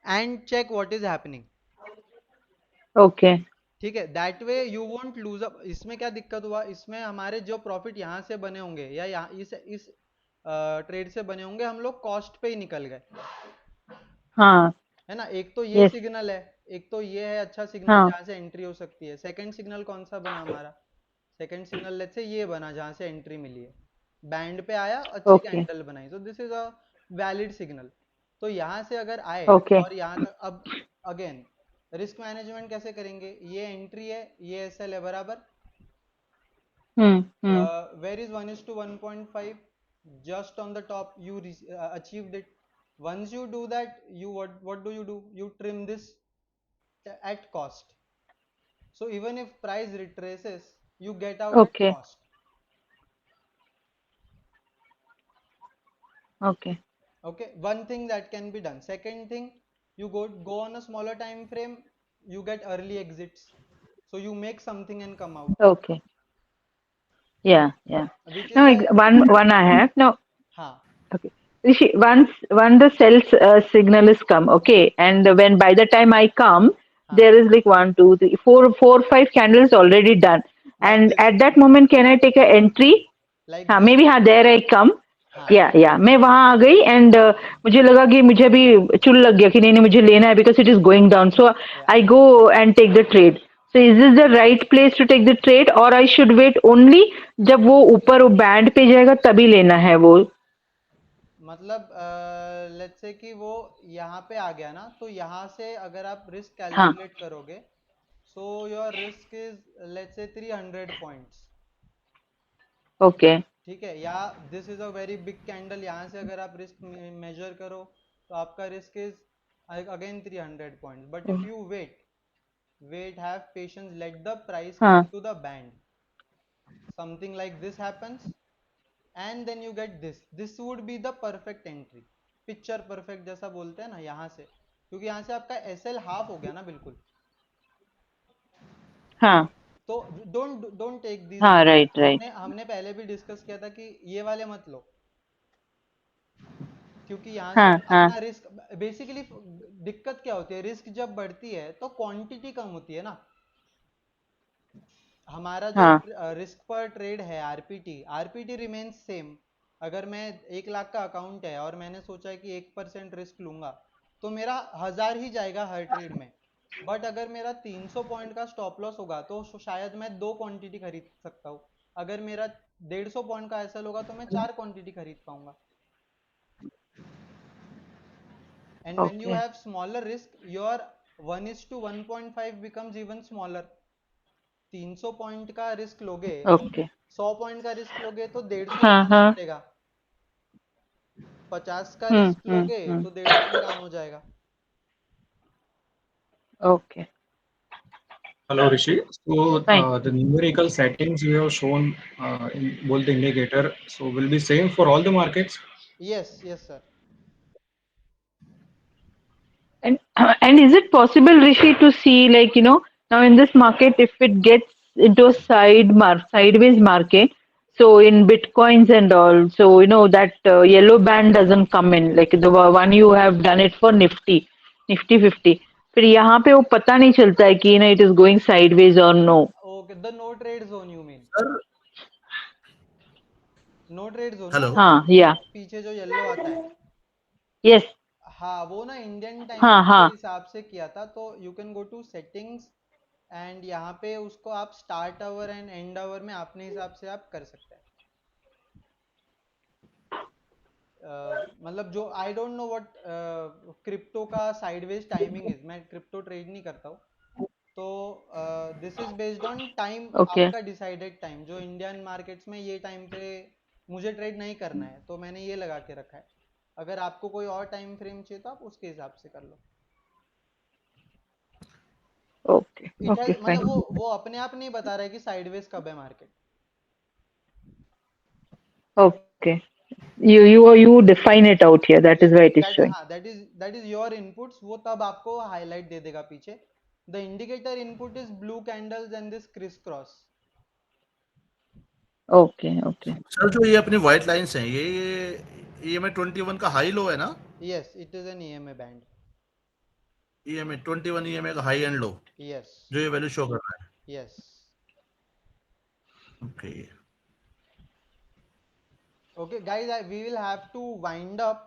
and check what is happening। Okay, ठीक है, that way you won't lose up. इसमें क्या दिक्कत हुआ, इसमें हमारे जो profit यहाँ से बने होंगे या यहाँ इस ट्रेड से बने होंगे, हम लोग कॉस्ट पे ही निकल गए, हाँ, है ना? एक तो ये यस, सिग्नल है, एक तो ये है अच्छा सिग्नल हाँ, जहाँ से एंट्री हो सकती है। सेकंड सिग्नल कौन सा बना हमारा? सेकंड सिग्नल लेट्स से ये बना जहाँ से एंट्री मिली है, बैंड पे आया, अच्छी ओके, कैंडल बनाई, तो this is a valid signal. तो यहाँ से अगर आए ओके, और यहाँ तक, अब अगेन रिस्क मैनेजमेंट कैसे करेंगे? ये एंट्री है, ये एसएल है, बराबर? Where is 1:1.5? Just on the top, you achieved it. Once you do that, you what do? You trim this at cost. So even if price retraces, you get out at Okay. cost. Okay. Okay, one thing that can be done. Second thing, you go on a smaller time frame, you get early exits. So you make something and come out. Okay. Yeah. Yeah. Which is No, why, one I have now. हाँ, Okay. Rishi, once the sell signal is come, okay, and when by the time I come, there is like 1, 2, 3, 4, 5 candles already done, like and this, at that moment can I take a entry? like हाँ, this. maybe हाँ, there I come. हाँ, या मैं वहां आ गई and मुझे लगा कि मुझे अभी चुल लग गया कि नहीं नहीं मुझे लेना है because it is going down so I go and take the trade so is this the right place to take the trade और आई शुड वेट ओनली जब वो ऊपर वो बैंड पे जाएगा तभी लेना है वो मतलब लेट्स से कि वो यहाँ पे आ गया ना, तो यहाँ से अगर आप रिस्क हाँ कैलकुलेट करोगे, so your risk is let's say 300 points. Okay ठीक है, या this is a very big candle, यहाँ से अगर आप रिस्क मेजर करो तो आपका risk is again 300 points. But if you wait, have patience, let the price come हाँ to the band, something like this happens, and then you get this would be the perfect entry, picture perfect जैसा बोलते हैं ना, यहाँ से, क्योंकि यहाँ से आपका SL हाफ हो गया ना बिल्कुल. हाँ तो डोंट टेक दीज हाँ एंट्रीज. राइट राइट हमने पहले भी डिस्कस किया था कि ये वाले मत लो, क्योंकि यहाँ से हाँ हाँ अपना रिस्क, बेसिकली दिक्कत क्या होती है, रिस्क जब बढ़ती है तो क्वांटिटी कम होती है ना. हमारा जो हाँ रिस्क पर ट्रेड है आरपीटी रिमेन्स सेम. अगर मैं 1 लाख का अकाउंट है और मैंने सोचा है कि 1% रिस्क लूंगा, तो मेरा 1000 ही जाएगा हर ट्रेड में. बट अगर मेरा 300 पॉइंट का स्टॉप लॉस होगा तो शायद मैं 2 क्वांटिटी खरीद सकता हूँ. अगर मेरा 150 पॉइंट का एसएल होगा तो मैं 4 क्वांटिटी खरीद पाऊंगा. And when you okay have smaller risk, your 1:1.5 becomes even smaller. 300 point का रिस्क लोगे, ओके 100 पॉइंट का रिस्क लोगे तो 150 हाँ लगाना हाँ पड़ेगा. 50 का रिस्क लोगे तो 150 में काम हो जाएगा. Okay Hello, Rishi. So fine the numerical settings you have shown in both the indicator, so will be same for all the markets. Yes, yes sir. And is it possible, Rishi, to see like now in this market if it gets into a sideways market, so in bitcoins and all, so that yellow band doesn't come in like the one you have done it for Nifty 50. फिर यहाँ पे वो पता नहीं चलता है कि it is going sideways or no. Okay, the no trade zone you mean? Sir no trade zone ना, हेलो वो हाँ या पीछे जो येलो आता है. यस हाँ, वो ना इंडियन टाइम हाँ के हाँ हिसाब से किया था. तो you can go to settings and यहाँ पे उसको आप start hour and end hour में अपने हिसाब से आप कर सकते हैं. मतलब जो आई डोंट नो व्हाट क्रिप्टो का साइडवेज टाइमिंग इज, मैं क्रिप्टो ट्रेड नहीं करता हूँ. तो this is based on time, okay आपका डिसाइडेड टाइम. जो इंडियन मार्केट्स में ये टाइम पे मुझे ट्रेड नहीं करना है तो मैंने ये लगा के रखा है. अगर आपको कोई और टाइम फ्रेम चाहिए तो आप उसके हिसाब से कर लो. ओके ओके मतलब फाइन वो अपने आप नहीं बता रहा है कि साइडवेज कब है market. Okay you define it out here, that is why it is showing. हाँ, दैट इज योर इनपुट्स. वो तब आपको हाईलाइट दे देगा पीछे. The indicator input is blue candles and this criss cross. Okay okay sir जो ये अपनी white lines हैं ये में 21 का हाई लो है ना. Yes, it is an EMA band. EMA 21 EMA का हाई एंड लो यस जो ये वैल्यू शो कर रहा है. Yes. Okay okay guys, we will have to wind up.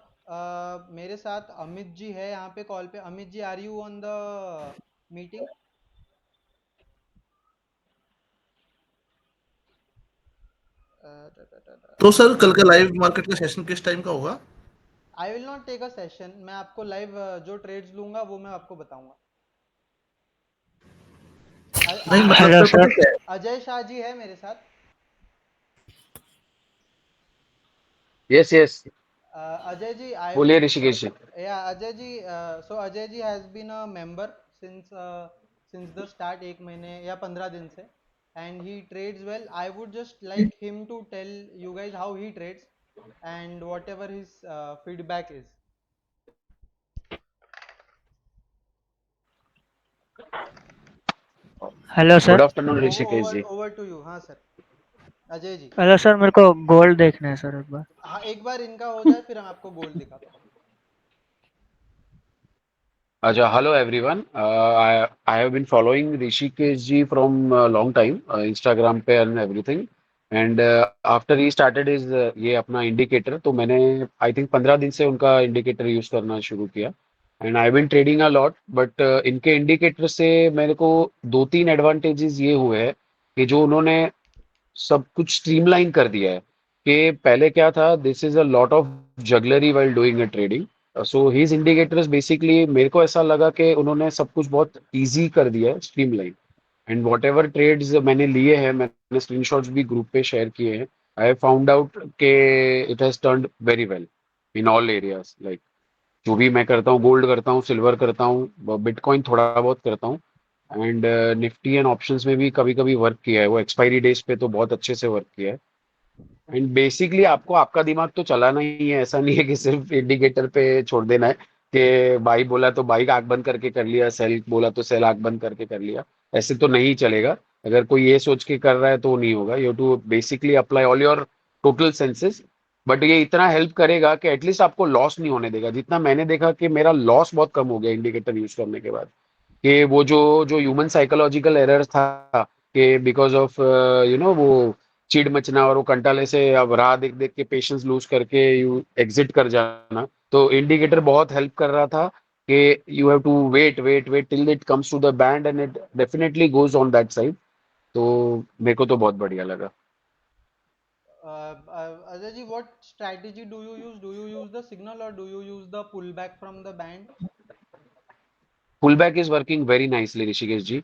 मेरे साथ अमित जी है यहाँ पे कॉल पे. Amit ji, are you on the meeting? तो सर कल का लाइव मार्केट का सेशन किस टाइम का होगा. I will not take a session. मैं आपको लाइव जो ट्रेड्स लूंगा वो मैं आपको बताऊंगा. नहीं मतलब हेलो सर पता सर क्या है अजय शाह जी है मेरे साथ. Yes, yes. Ajay ji, बोलिए ऋषिकेश जी. yeah, Ajay ji, so Ajay ji has been a member since the start, एक महीने या 15 दिन से, and he trades well. I would just like him to tell you guys how he trades and whatever his feedback is. Hello Good sir. afternoon, Rishikesh ji. Over to you, हाँ sir, Ajay ji. Hello sir, मेरे को gold देखना है sir एक बार. हाँ, एक बार इनका हो जाए फिर हम आपको गोल्ड दिखाते हैं. Acha, hello everyone. I have been following Rishikesh ji from a long time, Instagram पे and everything. And after he started his ये अपना इंडिकेटर, तो मैंने आई थिंक 15 दिन से उनका इंडिकेटर यूज करना शुरू किया. And I been trading a lot, but इनके इंडिकेटर से मेरे को 2-3 एडवांटेजेस ये हुए हैं कि जो उन्होंने सब कुछ स्ट्रीमलाइन कर दिया है. कि पहले क्या था, this is a lot of jugglery while doing a trading. So his indicators basically मेरे को ऐसा लगा कि उन्होंने सब कुछ बहुत इजी कर दिया है, streamline. And whatever trades मैंने लिए हैं, मैंने स्क्रीनशॉट्स भी ग्रुप पे शेयर किए हैं. आई हैव फाउंड आउट के it has turned very well in all areas. Like जो भी मैं करता हूँ, गोल्ड करता हूँ, सिल्वर करता हूँ, बिटकॉइन थोड़ा बहुत करता हूँ. एंड निफ्टी एंड ऑप्शंस में भी कभी कभी वर्क किया है. वो एक्सपायरी डेज पे तो बहुत अच्छे से वर्क किया है. एंड बेसिकली आपको आपका दिमाग तो चलाना ही है. ऐसा नहीं है कि सिर्फ इंडिकेटर पे छोड़ देना है कि बाई बोला तो बाई आंख बंद करके कर लिया, सेल बोला तो सेल आंख बंद करके कर लिया. ऐसे तो नहीं चलेगा. अगर कोई ये सोच के कर रहा है तो वो नहीं होगा. You to basically apply all your total senses. But ये इतना हेल्प करेगा कि एटलीस्ट आपको लॉस नहीं होने देगा. जितना मैंने देखा कि मेरा लॉस बहुत कम हो गया इंडिकेटर यूज करने के बाद. कि वो जो जो ह्यूमन साइकोलॉजिकल एरर था कि बिकॉज ऑफ वो चिड़ मचना और वो कंटाले से अब राह देख देख के पेशेंस लूज करके यू एग्जिट कर जाना, तो इंडिकेटर बहुत हेल्प कर रहा था कि you have to wait wait wait till it comes to the band and it definitely goes on that side. तो मेरे को तो बहुत बढ़िया लगा. Ajay ji, what strategy do you use? Do you use the signal or do you use the pullback from the band? Pull back is working very nicely Rishikesh ji.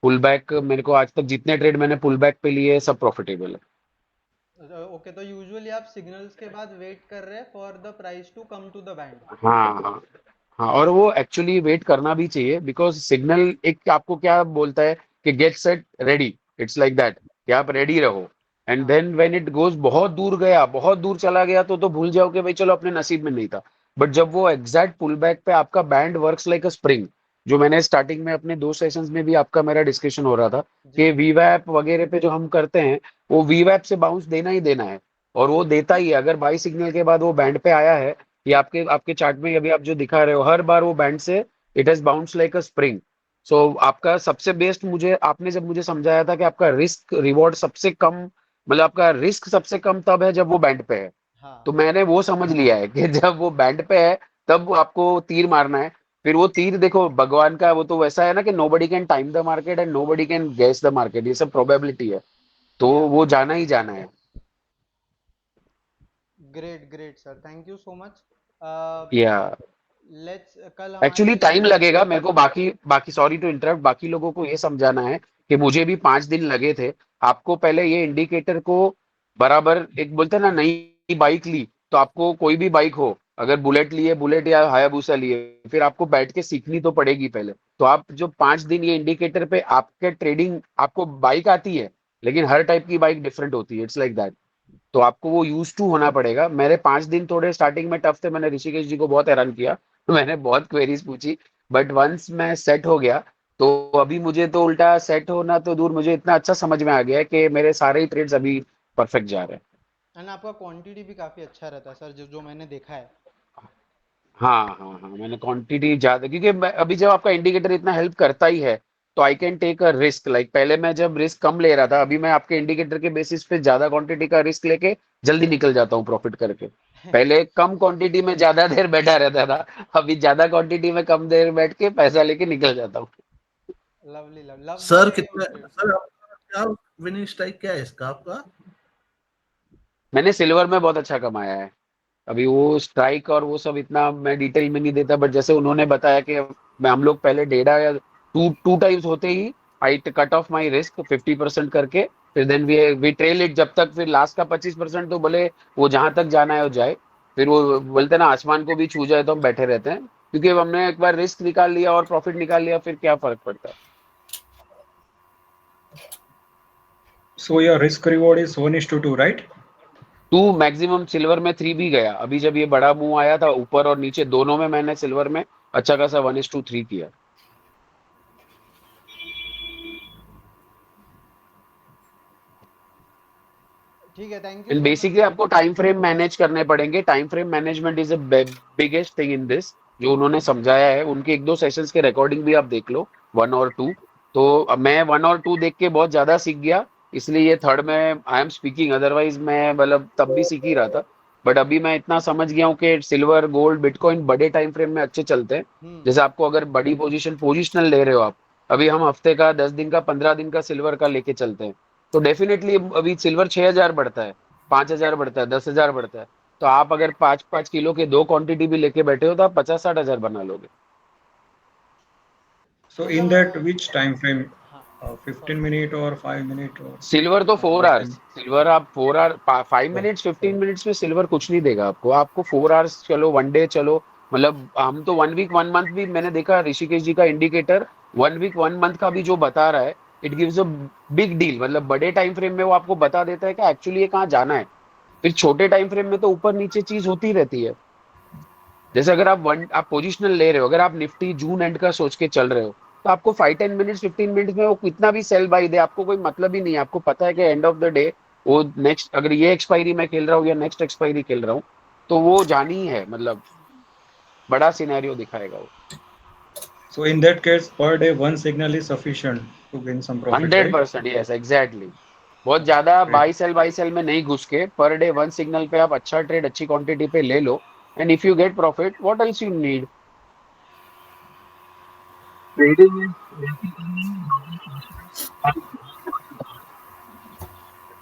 Pull back मेरे को आज तक जितने ट्रेड मैंने पुल बैक पे लिए सब profitable है. ओके, तो यूजुअली आप सिग्नल्स के बाद वेट कर रहे हैं for the price to come to the band. हाँ हाँ हाँ, और वो एक्चुअली वेट करना भी चाहिए बिकॉज सिग्नल एक आपको क्या बोलता है कि get set ready. It's like that कि आप रेडी रहो. And then when it goes बहुत दूर गया, बहुत दूर चला गया, तो भूल जाओ कि भाई चलो अपने नसीब में नहीं था. बट जब वो एग्जैक्ट पुल बैक पे आपका band works like a spring, जो मैंने स्टार्टिंग में अपने 2 सेशंस में भी आपका मेरा डिस्कशन हो रहा था कि वीवैप वगैरह पे जो हम करते हैं वो वीवैप से बाउंस देना ही देना है. और वो देता ही है. अगर बाई सिग्नल के बाद वो बैंड पे आया है, ये आपके आपके चार्ट में अभी आप जो दिखा रहे हो, हर बार वो बैंड से it has bounce like a spring. So आपका सबसे बेस्ट, मुझे आपने जब मुझे समझाया था कि आपका रिस्क रिवॉर्ड सबसे कम, मतलब आपका रिस्क सबसे कम तब है जब वो बैंड पे है. तो मैंने वो समझ लिया है कि जब वो बैंड पे है तब आपको तीर मारना है. फिर वो तीर देखो भगवान का वो तो वैसा है ना कि nobody can time the market and nobody can guess the market. ये सब प्रोबेबिलिटी है, तो वो जाना ही जाना है. Great sir, thank you so much. या लेट्स कल एक्चुअली टाइम लगेगा मेरे को. बाकी बाकी सॉरी टू इंटरप्ट, बाकी लोगों को ये समझाना है कि मुझे भी 5 दिन लगे थे. आपको पहले ये इंडिकेटर को बराबर, एक बोलते हैं ना, नई बाइक ली तो आपको कोई भी बाइक हो, अगर बुलेट लिए, बुलेट या हायाबुसा लिए, फिर आपको बैठ के सीखनी तो पड़ेगी पहले. तो आप जो 5 दिन ये इंडिकेटर पे आपके ट्रेडिंग, आपको बाइक आती है लेकिन हर टाइप की बाइक डिफरेंट होती है. It's like that. तो आपको वो यूज टू होना पड़ेगा. मेरे 5 दिन थोड़े स्टार्टिंग में टफ थे. मैंने ऋषिकेश जी को बहुत हैरान किया, मैंने बहुत क्वेरीज पूछी. बट वंस मैं सेट हो गया तो अभी मुझे तो उल्टा सेट होना तो दूर, मुझे इतना अच्छा समझ में आ गया है कि मेरे सारे ही ट्रेड्स अभी परफेक्ट जा रहे हैं. एंड आपका क्वांटिटी भी काफी अच्छा रहता है सर, जो मैंने देखा है. हाँ हाँ हाँ, मैंने क्वांटिटी ज्यादा, क्योंकि अभी जब आपका इंडिकेटर इतना हेल्प करता ही है तो I can take a risk. Like पहले मैं जब रिस्क कम ले रहा था, अभी मैं आपके इंडिकेटर के बेसिस पे ज्यादा क्वांटिटी का रिस्क लेके जल्दी निकल जाता हूँ प्रॉफिट करके. पहले कम क्वांटिटी में ज्यादा देर बैठा रहता था, अभी ज्यादा क्वांटिटी में कम देर बैठ के पैसा लेके निकल जाता हूँ. Lovely love. सर कितना, सर आपका क्या विनिंग स्ट्राइक क्या है इसका आपका? मैंने सिल्वर में बहुत अच्छा कमाया है. अभी वो स्ट्राइक और वो सब इतना मैं डिटेल में नहीं देता, बट जैसे उन्होंने बताया कि हम लोग पहले डेढ़ा या टू टाइम्स होते ही I cut off my risk 50% करके, फिर देन वी ट्रेल इट जब तक, फिर लास्ट का 25% तो भले वो जहां तक जाना है वो जाए, फिर वो बोलते हैं ना आसमान को भी छू जाए तो हम बैठे रहते हैं, क्योंकि अब हमने एक बार रिस्क निकाल लिया और प्रॉफिट निकाल लिया, फिर क्या फर्क पड़ता है। So your risk reward is 1:2, right? 2 maximum, silver में 3 भी गया। अभी जब ये बड़ा मूव आया था ऊपर और नीचे दोनों में, मैंने सिल्वर में अच्छा खासा 1:3 किया। ठीक है, थैंक यू। बेसिकली आपको टाइम फ्रेम मैनेज करने पड़ेंगे। Time frame management is a biggest thing in this, जो उन्होंने समझाया है। उनके 1-2 सेशंस के रिकॉर्डिंग भी आप देख लो, 1 और 2। तो अब मैं 1 और 2 देख के बहुत ज्यादा सीख गया, इसलिए ये थर्ड में आई एम स्पीकिंग। अदरवाइज मैं मतलब तब भी सीख ही रहा था, बट अभी मैं इतना समझ गया हूँ कि सिल्वर, गोल्ड, बिटकॉइन बड़े टाइम फ्रेम में अच्छे चलते हैं। जैसे आपको अगर बड़ी पोजिशनल ले रहे हो आप, अभी हम हफ्ते का, 10 दिन का, 15 दिन का सिल्वर का लेके चलते हैं, तो डेफिनेटली अभी सिल्वर 6,000 बढ़ता है, 5,000 बढ़ता है, 10,000 बढ़ता है। तो आप अगर 5-5 किलो के 2 क्वांटिटी भी लेके बैठे हो तो आप 50-60,000 बना लोगे। So in that which time frame? 15 minute or 5 minute or? Silver तो 4 आवर्स, सिल्वर आप 4 आवर, 5 मिनट्स, 15 मिनट्स में सिल्वर कुछ नहीं देगा आपको। आपको 4 आवर्स चलो, 1 डे चलो, मतलब हम तो 1 वीक 1 मंथ भी मैंने देखा, ऋषिकेश जी का इंडिकेटर 1 वीक 1 मंथ का भी जो बता रहा है, it gives a big deal. मतलब बड़े टाइम फ्रेम में वो आपको बता देता है कि एक्चुअली ये कहाँ जाना है। फिर छोटे टाइम फ्रेम में तो ऊपर नीचे चीज होती रहती है। जैसे अगर आप पोजिशनल ले रहे हो, अगर आप निफ्टी जून एंड का सोच के चल रहे हो, तो आपको 5-10 मिनट्स, 15 मिनट्स में वो कितना भी सेल बाई दे, आपको कोई मतलब ही नहीं है। आपको पता है कि एंड ऑफ द डे वो नेक्स्ट, अगर ये एक्सपायरी में खेल रहा हूँ या नेक्स्ट एक्सपायरी खेल रहा हूँ, तो वो जानी ही है, मतलब बड़ा सिनेरियो दिखाएगा वो। So in that case, per day one signal is sufficient to gain some profit, right? 100%, yes, exactly. बहुत ज्यादा बाई सेल में नहीं घुस के, पर डे 1 सिग्नल पे आप अच्छा ट्रेड, अच्छी क्वांटिटी पे ले लो, and if you get profit, what else you need.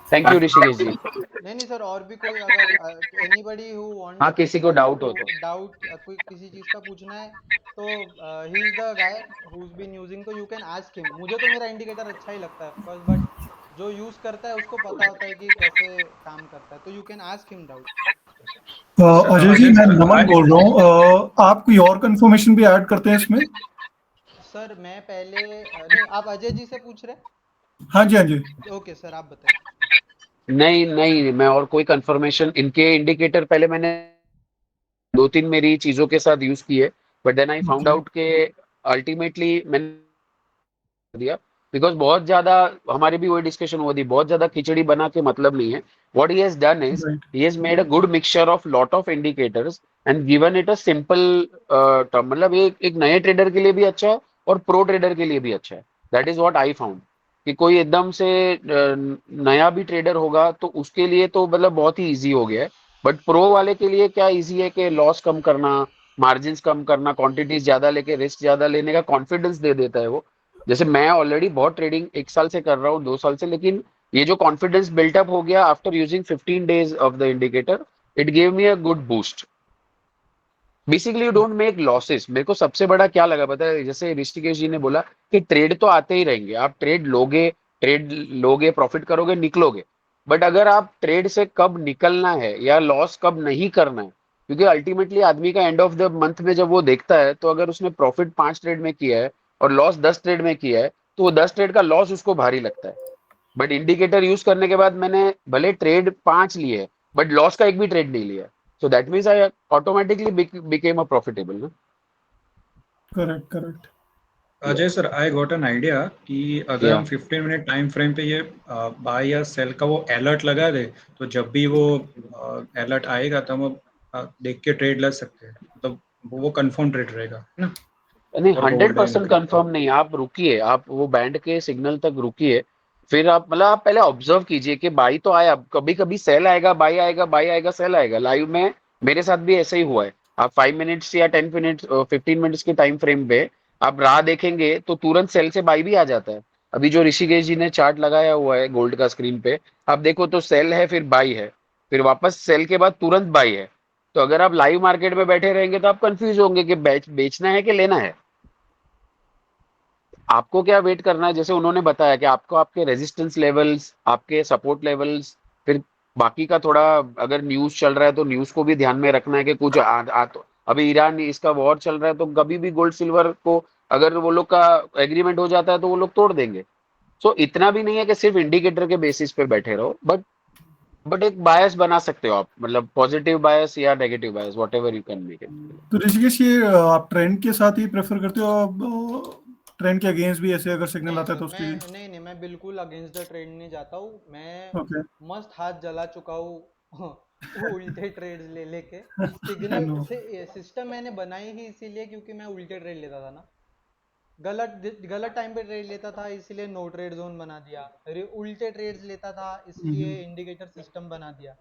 Thank you Rishikesh ji. नहीं सर, और भी कोई अगर एनीबॉडी हु वांट, हाँ, किसी को डाउट हो तो कोई किसी चीज का पूछना है तो he is the guy who is been using, तो यू कैन आस्क हिम। मुझे तो मेरा इंडिकेटर अच्छा ही लगता है ऑफ कोर्स, बट जो यूज करता है उसको पता होता है कि कैसे काम करता है, तो you can ask him doubt. Ajay ji, मैं नमन बोल रहा हूँ। आप कोई और कंफर्मेशन भी ऐड करते हैं इसमें? सर मैं पहले नहीं, आप अजय जी से पूछ रहे? हाँ जी, हाँ जी। ओके सर, आप बताइए। नहीं, मैं और कोई कंफर्मेशन, इनके इंडिकेटर पहले मैंने 2-3 मेरी चीजों के साथ यूज किए, but then I found out के अल्टीमेटली मैंने दिया, बिकॉज बहुत ज्यादा हमारी भी वही डिस्कशन हुआ थी, बहुत ज्यादा खिचड़ी बना के मतलब नहीं है। What he has done is he has made a good mixture of lot of indicators and given it a simple term. मतलब एक नए ट्रेडर के लिए भी अच्छा है और प्रो ट्रेडर के लिए भी अच्छा है। That is what I found, कि कोई एकदम से नया भी ट्रेडर होगा तो उसके लिए तो मतलब बहुत ही इजी हो गया है, बट प्रो वाले के लिए क्या इजी है कि लॉस कम करना, मार्जिन कम करना, क्वांटिटीज ज्यादा लेके रिस्क ज्यादा लेने का कॉन्फिडेंस दे देता है वो। जैसे मैं ऑलरेडी बहुत ट्रेडिंग 1 साल से कर रहा हूँ, 2 साल से, लेकिन ये जो कॉन्फिडेंस बिल्टअप हो गया after using 15 days of the indicator, it gave me a good boost. Basically you don't make losses. मेरे को सबसे बड़ा क्या लगा पता है, जैसे ऋषिकेश जी ने बोला कि ट्रेड तो आते ही रहेंगे, आप ट्रेड लोगे, प्रॉफिट करोगे, निकलोगे, बट अगर आप ट्रेड से कब निकलना है या लॉस कब नहीं करना है, क्योंकि अल्टीमेटली आदमी का एंड ऑफ द मंथ में जब वो देखता है, तो अगर उसने प्रॉफिट 5 ट्रेड में किया है और लॉस 10 ट्रेड में किया है, तो वो 10 ट्रेड का लॉस उसको भारी लगता है। बट इंडिकेटर यूज करने के बाद मैंने भले ट्रेड 5 लिए, बट लॉस का एक भी ट्रेड नहीं लिया, so that means I automatically became a profitable, ना? Correct. Ajay sir, I got an idea कि अगर हम 15 मिनट टाइम फ्रेम पे ये बाय या सेल का वो अलर्ट लगा दे, तो जब भी वो अलर्ट आएगा तो हम देख के ट्रेड ले सकते हैं, मतलब वो कंफर्म ट्रेड रहेगा ना? नहीं, 100% कंफर्म नहीं। आप रुकिए, आप वो बैंड के सिग्नल तक रुकिए, फिर आप मतलब आप पहले ऑब्जर्व कीजिए कि बाई तो आया, कभी कभी सेल आएगा, बाई आएगा, बाई आएगा, सेल आएगा। लाइव में मेरे साथ भी ऐसा ही हुआ है। आप 5 मिनट्स या 10 मिनट्स 15 मिनट्स के टाइम फ्रेम पे आप राह देखेंगे तो तुरंत सेल से बाई भी आ जाता है। अभी जो ऋषिकेश जी ने चार्ट लगाया हुआ है गोल्ड का स्क्रीन पे, आप देखो तो सेल है, फिर बाई है, फिर वापस सेल के बाद तुरंत बाई है। तो अगर आप लाइव मार्केट में बैठे रहेंगे तो आप कंफ्यूज होंगे कि बेचना है कि लेना है। आपको क्या वेट करना है, जैसे उन्होंने बताया कि आपको आपके रेजिस्टेंस लेवल्स, आपके सपोर्ट लेवल्स, फिर बाकी का थोड़ा अगर न्यूज चल रहा है तो न्यूज को भी ध्यान में रखना है कि कुछ तो अभी ईरान इसका वॉर चल रहा है तो कभी भी गोल्ड सिल्वर को अगर वो लोग का एग्रीमेंट हो जाता है तो वो लोग तोड़ देंगे। सो इतना भी नहीं है कि सिर्फ इंडिकेटर के बेसिस पे बैठे रहो, बट एक बायस बना सकते हो आप, मतलब पॉजिटिव बायस या negative bias, what ever you can make it. तो ऋषिकेश, ये आप ट्रेंड के साथ ही प्रेफर करते हो, आप ट्रेंड के अगेंस्ट भी ऐसे अगर सिग्नल आता है तो उसकी? नहीं, मैं बिल्कुल अगेंस्ट द ट्रेंड नहीं जाता हूँ। मैं ओके। मस्त हाथ जला चुका हूँ उल्टे ट्रेड्स ले लेके। I signal know. सिस्टम मैंने बनाई ही इसीलिए क्योंकि मैं उल्टे ट्रेड लेता था ना, गलत टाइम पे ट्रेड लेता था इसलिए नो ट्रेड जोन बना दिया, उल्टे ट्रेड्स लेता था इसलिए इंडिकेटर सिस्टम बना दिया।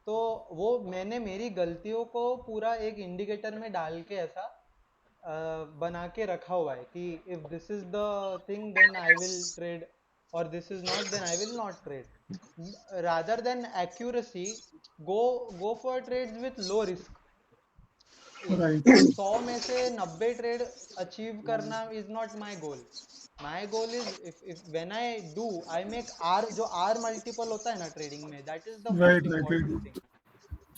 तो वो मैंने मेरी गलतियों को पूरा एक इंडिकेटर में डाल के ऐसा बना के रखा हुआ है कि if this is the thing then I will trade, और this is not then I will not trade. Rather than accuracy, go for trades with low risk. Right. 100 में से 90 ट्रेड अचीव करना is not my goal. My goal is if when I do I make R, जो R multiple होता है ना trading में, that is the most Right. Important thing.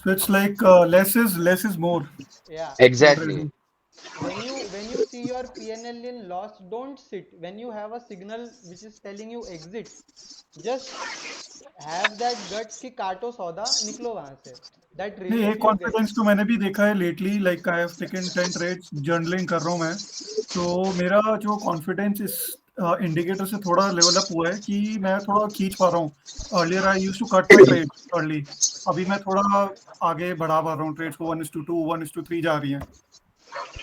So it's like less is more Yeah. in exactly. trading. When you see your PNL in loss, don't sit. When you have a signal which is telling you exit, just have that guts कि काटो सौदा, निकलो वहां से। That नहीं, relief एक you get. Confidence तो मैंने भी देखा है lately, like I have taken 10 trades, journaling कर रहा हूँ मैं, तो मेरा जो कॉन्फिडेंस इस इंडिकेटर से थोड़ा लेवल अप हुआ है कि मैं थोड़ा खींच पा रहा हूँ। Earlier I used to cut my trade early, अभी मैं थोड़ा आगे बढ़ा पा रहा हूँ ट्रेड्स को, 1:2 1:3 जा रही हैं,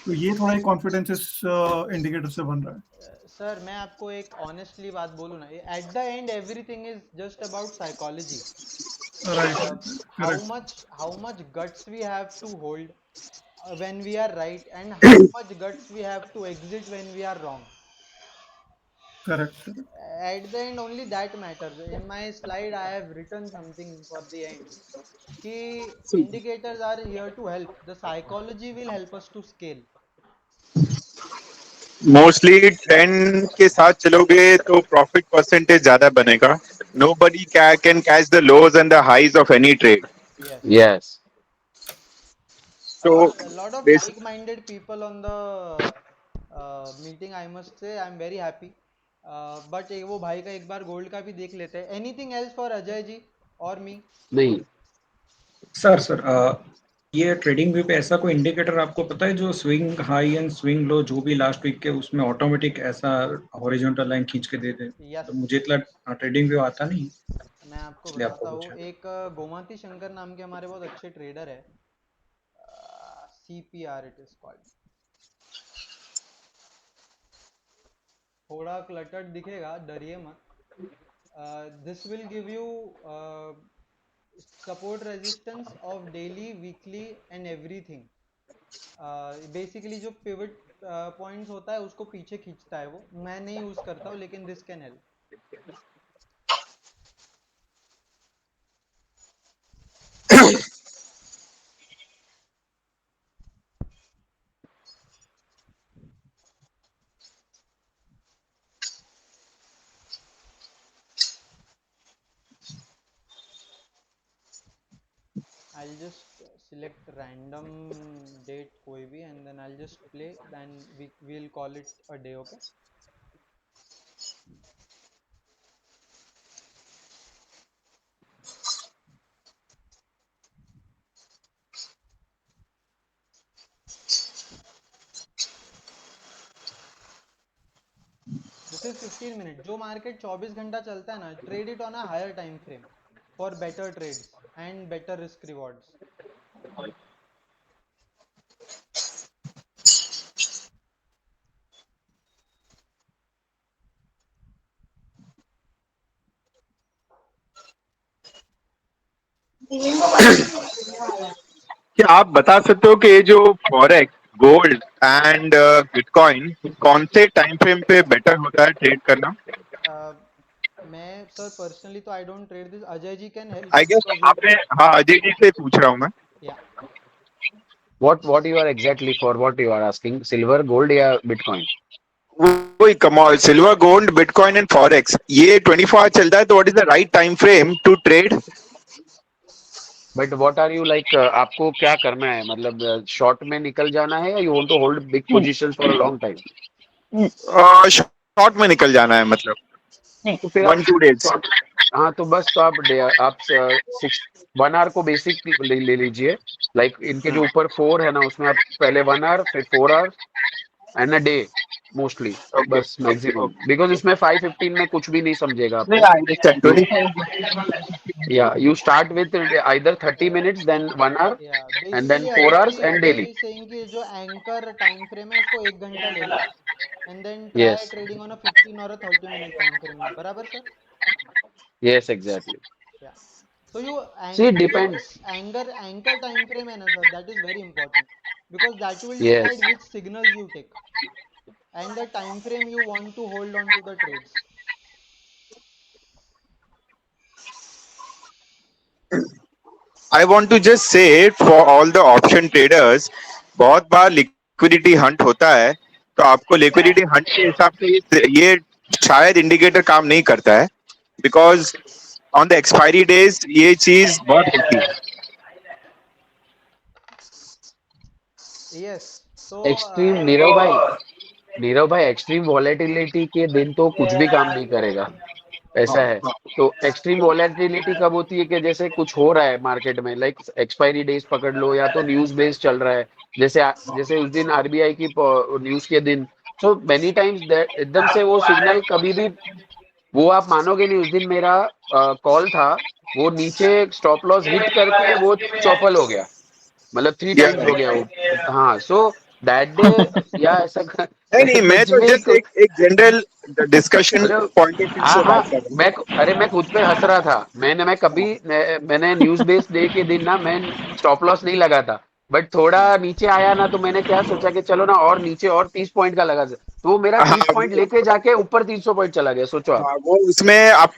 तो ये थोड़ा एक कॉन्फिडेंस इस इंडिकेटर से बन रहा है। सर मैं आपको एक ऑनेस्टली बात बोलूँ ना, at the end everything is just about psychology. how much guts we have to hold when we are right, and how much guts we have to exit when we are wrong. Correct. At the end only that matters. In my slide I have written something for the end कि indicators are here to help, the psychology will help us to scale. Mostly trend के साथ चलोगे तो profit percentage ज्यादा बनेगा। Nobody can catch the lows and the highs of any trade. Yes. So a lot of like-minded people on the meeting, I must say I am very happy. But वो भाई का एक बार gold का भी देख लेते हैं। Anything else for Ajay ji और मी? नहीं सर ये ट्रेडिंग व्यू पे ऐसा कोई इंडिकेटर आपको पता है जो swing high and swing low जो भी लास्ट वीक के उसमें ऑटोमेटिक ऐसा हॉरिजॉन्टल लाइन खींच के दे दे? तो मुझे इतना ट्रेडिंग व्यू आता नहीं, मैं आपको इसलिए बताता हूँ। पूछा। एक गोमती शंकर नाम के हमारे बहुत अच्छे ट्रेडर है, CPR इट इज कॉल्ड। थोड़ा क्लटर्ड दिखेगा, डरिए मत। This will give you support resistance of daily, weekly and everything. Basically जो पिवट पॉइंट्स होता है उसको पीछे खींचता है वो। मैं नहीं यूज करता हूँ लेकिन this can help. I'll just select random date कोई भी, and then I'll just play, then we'll call it a day. Okay. This is 15 minutes. जो मार्केट 24 घंटा चलता है ना, trade it on a higher time frame for better trades and better risk rewards. क्या आप बता सकते हो कि ये जो फॉरेक्स, गोल्ड एंड बिटकॉइन कौन से टाइम फ्रेम पे बेटर होता है ट्रेड करना? मैं सर पर्सनली तो I don't trade this. Ajay ji can help. I guess आपने, हाँ अजय जी से पूछ रहा हूँ मैं। what you are exactly for, what you are asking, silver, gold या bitcoin? कोई कमॉल silver gold bitcoin and forex ये 24 आवर चलता है, तो what is the right time frame to trade? But what are you like, आपको क्या करना है, मतलब शॉर्ट में निकल जाना है या you want to hold big positions for a long time? Short में निकल जाना है, मतलब तो फिर 1-2 डेज। हाँ तो बस, तो आप 1 आवर को बेसिक ले लीजिए। लाइक इनके जो ऊपर 4 है ना, उसमें आप पहले 1 आवर, फिर 4 hour and a day mostly, बस मैक्सिमम, बिकॉज इसमें 5:15 में कुछ भी नहीं समझेगा नहीं, आपको। I understand 25। या you start with either 30 minutes, then 1 hour and then 4 hours and daily. Saying कि जो एंकर टाइम फ्रेम है उसको 1 घंटा ले लो and then try Yes, trading on a 15 और 30 मिनट टाइम फ्रेम में, बराबर सर? yes, exactly. या so you See, it anchor depends. anchor time frame है ना sir, that is very important because that will Yes. decide which signals you take and the time frame you want to hold on to the trades. I want to just say for all the option traders, बहुत बार liquidity Hunt होता है, तो आपको liquidity Hunt के हिसाब से ये शायद इंडिकेटर काम नहीं करता है, because on the expiry days ये चीज बहुत होती है। Yes, so एक्सट्रीम नीरव भाई एक्सट्रीम वॉलेटिलिटी के दिन तो कुछ भी काम नहीं करेगा, ऐसा है। तो एक्सट्रीम वॉलेटिलिटी कब होती है कि जैसे कुछ हो रहा है मार्केट में, लाइक एक्सपायरी डेज पकड़ लो, या तो न्यूज बेस्ड चल रहा है, जैसे उस दिन आरबीआई की न्यूज के दिन। सो मेनी टाइम्स एकदम से वो सिग्नल कभी भी, वो आप मानोगे नहीं, उस दिन मेरा कॉल था, वो नीचे स्टॉप लॉस हिट करके वो चौपल हो गया, मतलब 3 टाइम्स हो गया वो। हाँ, सो दैट डे या ऐसा नहीं, मैं कुछ तो भी जस्ट एक जनरल डिस्कशन अरे पॉइंट ऑफ व्यू हाँ से हाँ, बात कर रहा हूँ। मैं खुद पे हंस रहा था। मैंने न्यूज बेस्ड डे के दिन ना, मैं स्टॉप लॉस नहीं लगा था, बट थोड़ा नीचे आया ना, तो मैंने क्या सोचा कि चलो ना और नीचे और 30 पॉइंट का लगा, तो वो मेरा 30 पॉइंट लेके जाके ऊपर 300 पॉइंट चला गया, सोचो आप। हाँ, वो उसमें आप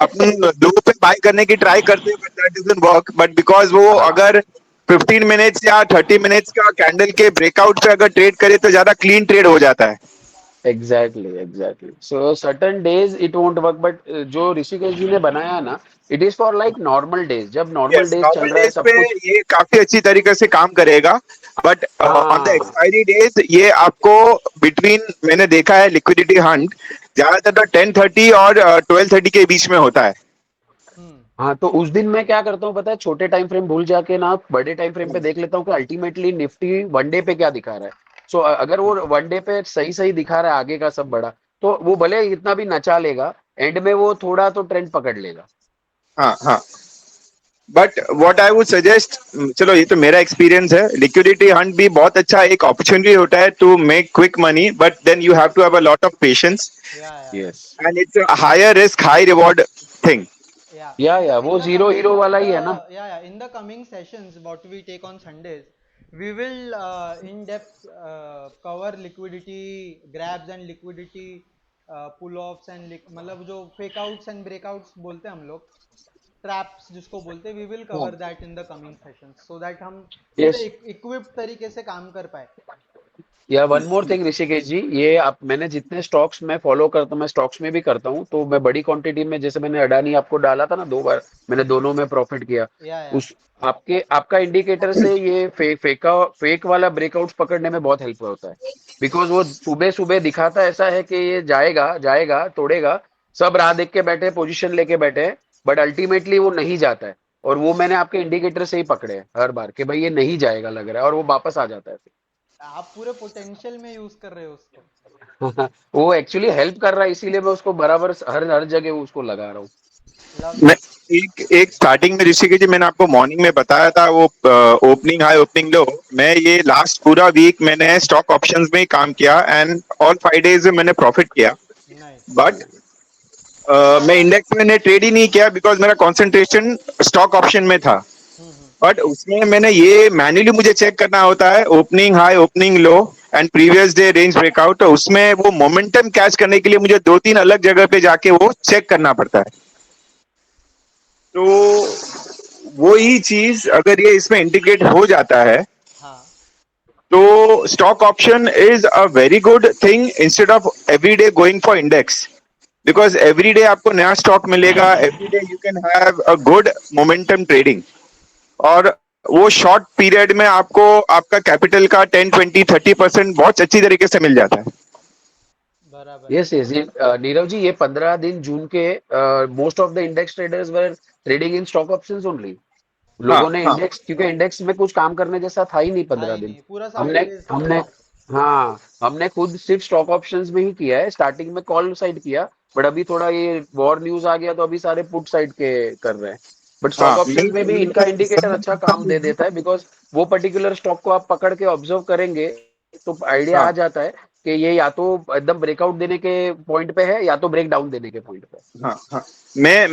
अपन दो पे बाय करने की ट्राई करते हैं, that doesn't work, but because वो अगर 15 मिनट्स या 30 मिनट्स का कैंडल के ब्रेकआउट पे अगर ट्रेड करे तो ज्यादा क्लीन ट्रेड हो जाता है। Exactly so certain days it won't work, but जो ऋषिकेश जी ने बनाया ना, it is for like normal days, जब नॉर्मल यस, डेज चल नॉर्मल रहा है डेज सब पे कुछ। ये काफी अच्छी तरीके से काम करेगा, बट ऑन द हाँ एक्सपायरी डेज ये आपको बिटवीन, मैंने देखा है लिक्विडिटी हंट ज्यादातर 10:30 और 12:30 के बीच में होता है। हाँ, तो उस दिन मैं क्या करता हूँ पता है, छोटे टाइम फ्रेम भूल जाके ना बड़े टाइम फ्रेम पे देख लेता हूँ कि अल्टीमेटली निफ्टी वन डे पे क्या दिखा रहा है। सो अगर वो वन डे पे सही सही दिखा रहा है आगे का सब बड़ा, तो वो भले इतना भी नचा लेगा, एंड में वो थोड़ा तो ट्रेंड पकड़ लेगा। हाँ हाँ, but what I would suggest, चलो ये तो मेरा एक्सपीरियंस है, लिक्विडिटी हंट भी बहुत अच्छा एक अपॉर्चुनिटी होता है to make quick money, but then you have to have a lot of patience yes, and it's a higher risk high reward thing. या वो जीरो हीरो वाला ही है ना। Yeah, in the coming sessions what we take on Sundays, we will in depth cover liquidity grabs and liquidity pull offs and मतलब जो fake outs and breakouts बोलते हैं हम लोग, ट्रैप्स जिसको बोलते हैं, we will cover that in the coming sessions so that हम Yes. equipped तरीके से काम कर पाए। या वन मोर थिंग ऋषिकेश जी, ये आप, मैंने जितने स्टॉक्स में फॉलो करता हूँ, मैं स्टॉक्स में भी करता हूँ, तो मैं बड़ी क्वांटिटी में, जैसे मैंने अडानी आपको डाला था ना 2 बार, मैंने दोनों में प्रॉफिट किया। उस आपका इंडिकेटर से ये फेक वाला ब्रेकआउट पकड़ने में बहुत हेल्प होता है, बिकॉज वो सुबह सुबह दिखाता ऐसा है कि ये जाएगा तोड़ेगा, सब राह देख के बैठे, पोजीशन लेके बैठे, बट अल्टीमेटली वो नहीं जाता है। और वो मैंने आपके इंडिकेटर से ही पकड़े हैं हर बार कि भाई ये नहीं जाएगा लग रहा है, और वो वापस आ जाता है। आप पूरे पोटेंशियल में यूज कर रहे हो उसको। वो एक्चुअली हेल्प कर रहा है, इसीलिए मैं उसको बराबर हर जगह उसको लगा रहा हूँ। मैं एक स्टार्टिंग में ऋषिकेश जी मैंने आपको मॉर्निंग में बताया था वो ओपनिंग हाई ओपनिंग लो, मैं ये लास्ट पूरा वीक मैंने स्टॉक ऑप्शंस में ही काम किया एंड ऑल 5 डेज में मैंने प्रॉफिट किया, बट मैं इंडेक्स में ट्रेड ही नहीं किया बिकॉज मेरा कंसंट्रेशन स्टॉक ऑप्शन में था। बट उसमें मैंने ये मैन्युअली मुझे चेक करना होता है opening high opening low and previous day range breakout, तो उसमें वो मोमेंटम कैच करने के लिए मुझे 2-3 अलग जगह पे जाके वो चेक करना पड़ता है। तो वो ही चीज अगर ये इसमें इंटीग्रेट हो जाता है तो stock option is a very good thing instead of every day going for index, because every day आपको नया stock मिलेगा, every day you can have a good momentum trading, और वो शॉर्ट पीरियड में आपको आपका कैपिटल का 10, 20, 30% बहुत अच्छी तरीके से मिल जाता है। यस यस, ये नीरव जी, ये 15 दिन जून के most of the index traders were trading in stock options only. लोगों ने इंडेक्स, क्योंकि इंडेक्स में कुछ काम करने जैसा था ही नहीं 15 दिन। हमने खुद सिर्फ स्टॉक ऑप्शंस में ही किया है। स्टार्टिंग में कॉल साइड किया, बट अभी थोड़ा ये वॉर न्यूज आ गया तो अभी सारे पुट साइड के कर रहे हैं। बट स्टॉक ऑप्शन में भी इनका इंडिकेटर अच्छा काम दे देता है, बिकॉज वो पर्टिकुलर स्टॉक को आप पकड़ के ऑब्जर्व करेंगे तो आइडिया आ जाता है कि ये या तो एकदम ब्रेकआउट देने के पॉइंट पे है या तो ब्रेक डाउन देने के पॉइंट पे।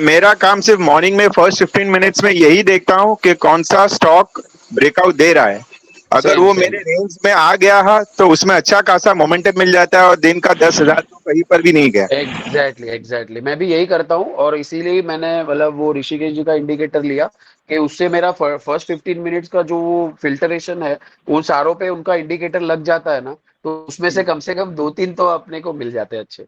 मेरा काम सिर्फ मॉर्निंग में फर्स्ट 15 मिनट्स में यही देखता हूँ कि कौन सा स्टॉक ब्रेकआउट दे रहा है। अगर वो मेरे रेंज में आ गया है तो उसमें अच्छा खासा मोमेंटम मिल जाता है, और दिन का 10,000 तो कहीं पर भी नहीं गया। एग्जैक्टली मैं भी यही करता हूँ, और इसीलिए मैंने मतलब वो ऋषिकेश जी का इंडिकेटर लिया कि उससे मेरा फर्स्ट 15 मिनट्स का जो फिल्टरेशन है उन सारों पे उनका इंडिकेटर लग जाता है ना, तो उसमें से कम 2-3 तो अपने को मिल जाते हैं अच्छे।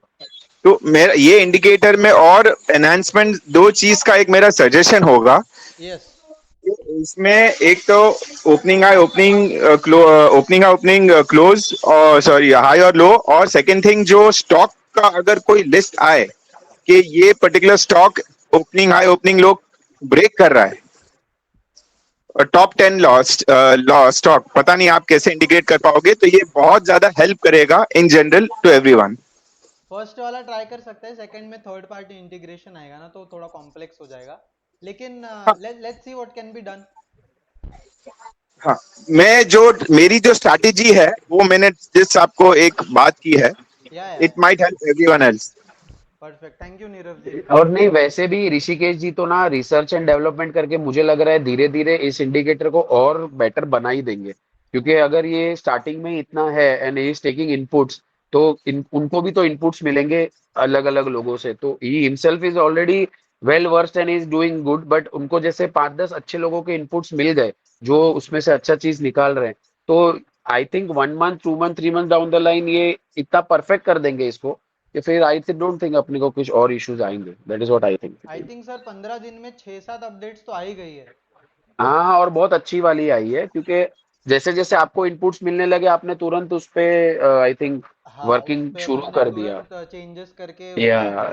तो मेरा ये इंडिकेटर में और एनहांसमेंट, दो चीज का एक मेरा सजेशन होगा। इसमें एक तो ओपनिंग हाई, ओपनिंग क्लोज, और सॉरी हाई और लो, और सेकंड थिंग जो स्टॉक का अगर कोई लिस्ट आए कि ये particular stock opening high opening low break कर रहा है, टॉप 10 लॉ स्टॉक, पता नहीं आप कैसे इंडिकेट कर पाओगे, तो ये बहुत ज्यादा हेल्प करेगा in general to everyone. First वाला ट्राई कर सकते हैं, सेकंड में थर्ड पार्टी इंटीग्रेशन आएगा ना तो थोड़ा कॉम्प्लेक्स हो जाएगा, लेकिन let's see what can be done. हाँ, मेरी जो स्ट्रैटेजी है वो मैंने जिस आपको एक बात की है, it might help everyone else. Perfect, thank you Nirav ji. और नहीं, वैसे भी ऋषिकेश जी तो ना रिसर्च एंड डेवलपमेंट करके मुझे लग रहा है धीरे धीरे इस इंडिकेटर को और बेटर बना ही देंगे, क्योंकि अगर ये स्टार्टिंग में इतना है एंड इज टेकिंग इनपुट्स, तो उनको भी तो इनपुट्स मिलेंगे अलग अलग लोगों से। तो he himself is already well versed and is doing good, but उनको जैसे 5-10 अच्छे लोगों के इनपुट्स मिल गए जो उसमें से अच्छा चीज निकाल रहे हैं, तो I think 1 month 2 month 3 month down the line ये इतना परफेक्ट कर देंगे इसको कि फिर आई डोंट थिंक अपने को कुछ और इश्यूज आएंगे। That is what I think. I think sir 15 दिन में 6-7 अपडेट्स तो आ ही गई है। हाँ, और बहुत अच्छी वाली आई है, क्योंकि जैसे जैसे आपको इनपुट्स मिलने लगे आपने तुरंत उस पे आई थिंक वर्किंग शुरू कर दिया, चेंजेस करके। या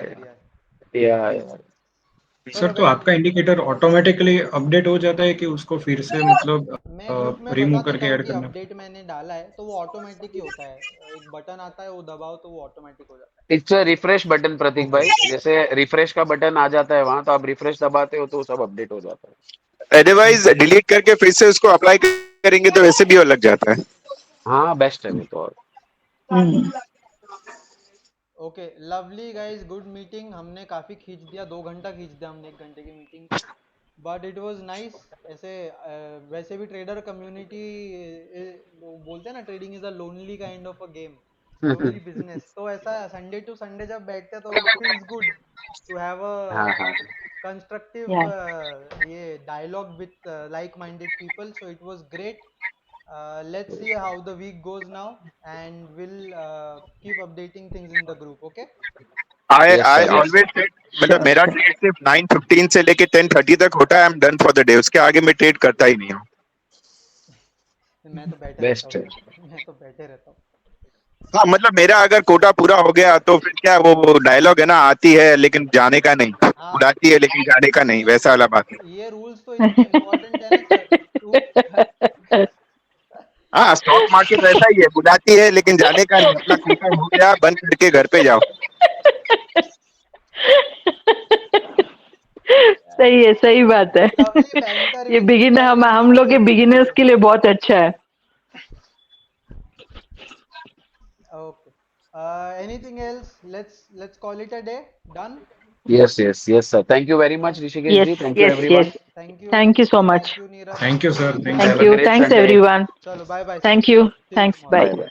सर, तो आपका इंडिकेटर ऑटोमेटिकली अपडेट हो जाता है कि उसको फिर से मतलब रिमूव करके ऐड करना? अपडेट मैंने डाला है तो वो ऑटोमेटिक ही होता है, एक बटन आता है वो दबाओ तो वो ऑटोमेटिक हो जाता है। इट्स अ रिफ्रेश बटन प्रतीक भाई, जैसे रिफ्रेश का बटन आ जाता है वहां, तो आप रिफ्रेश दबाते हो तो सब अपडेट हो जाता है। अदरवाइज डिलीट करके फिर से उसको अप्लाई करेंगे तो वैसे भी वो लग जाता है। हाँ, बेस्ट है वो तो। Okay, lovely guys, good meeting. हमने काफी खींच दिया, 2 घंटा खींच दिया हमने 1 घंटे की मीटिंग, बट इट वाज नाइस। ऐसे वैसे भी ट्रेडर कम्युनिटी बोलते हैं ना, trading is a lonely kind of a game, lonely business. तो ऐसा संडे टू संडे जब बैठते हैं तो it feels good to have a constructive ये dialogue with like minded people, so it was great. Let's see how the week goes now, and we'll keep updating things in the group. Okay? I always said, मतलब मेरा trade सिर्फ 9:15 से लेके 10:30 तक होता है। I am done for the day, उसके आगे मैं ट्रेड करता ही नहीं हूँ। मैं तो बैठे रहता हूँ। हाँ, मतलब मेरा अगर कोटा पूरा हो गया तो फिर क्या, वो डायलॉग है ना, आती है लेकिन जाने का नहीं, उड़ाती है लेकिन जाने का नहीं, वैसा वाला बात है। ये रूल्स तो इम्पोर्टेंट है ना। हाँ, स्टॉक मार्केट वैसा ही है, बुलाती है लेकिन जाने का नहीं। अपना कोटा हो गया, बंद करके घर पे जाओ। सही है, सही बात है। ये बिगिनर, हम लोग के बिगिनर्स के लिए बहुत अच्छा है। Okay. Anything else? Let's call it a day. Done. Yes, sir. Thank you very much, Rishikesh ji. Thank you everyone. Thank you so much. Thank you, sir. Thank you. Thanks everyone. Chalo, bye bye. Thank you. Thanks. Bye.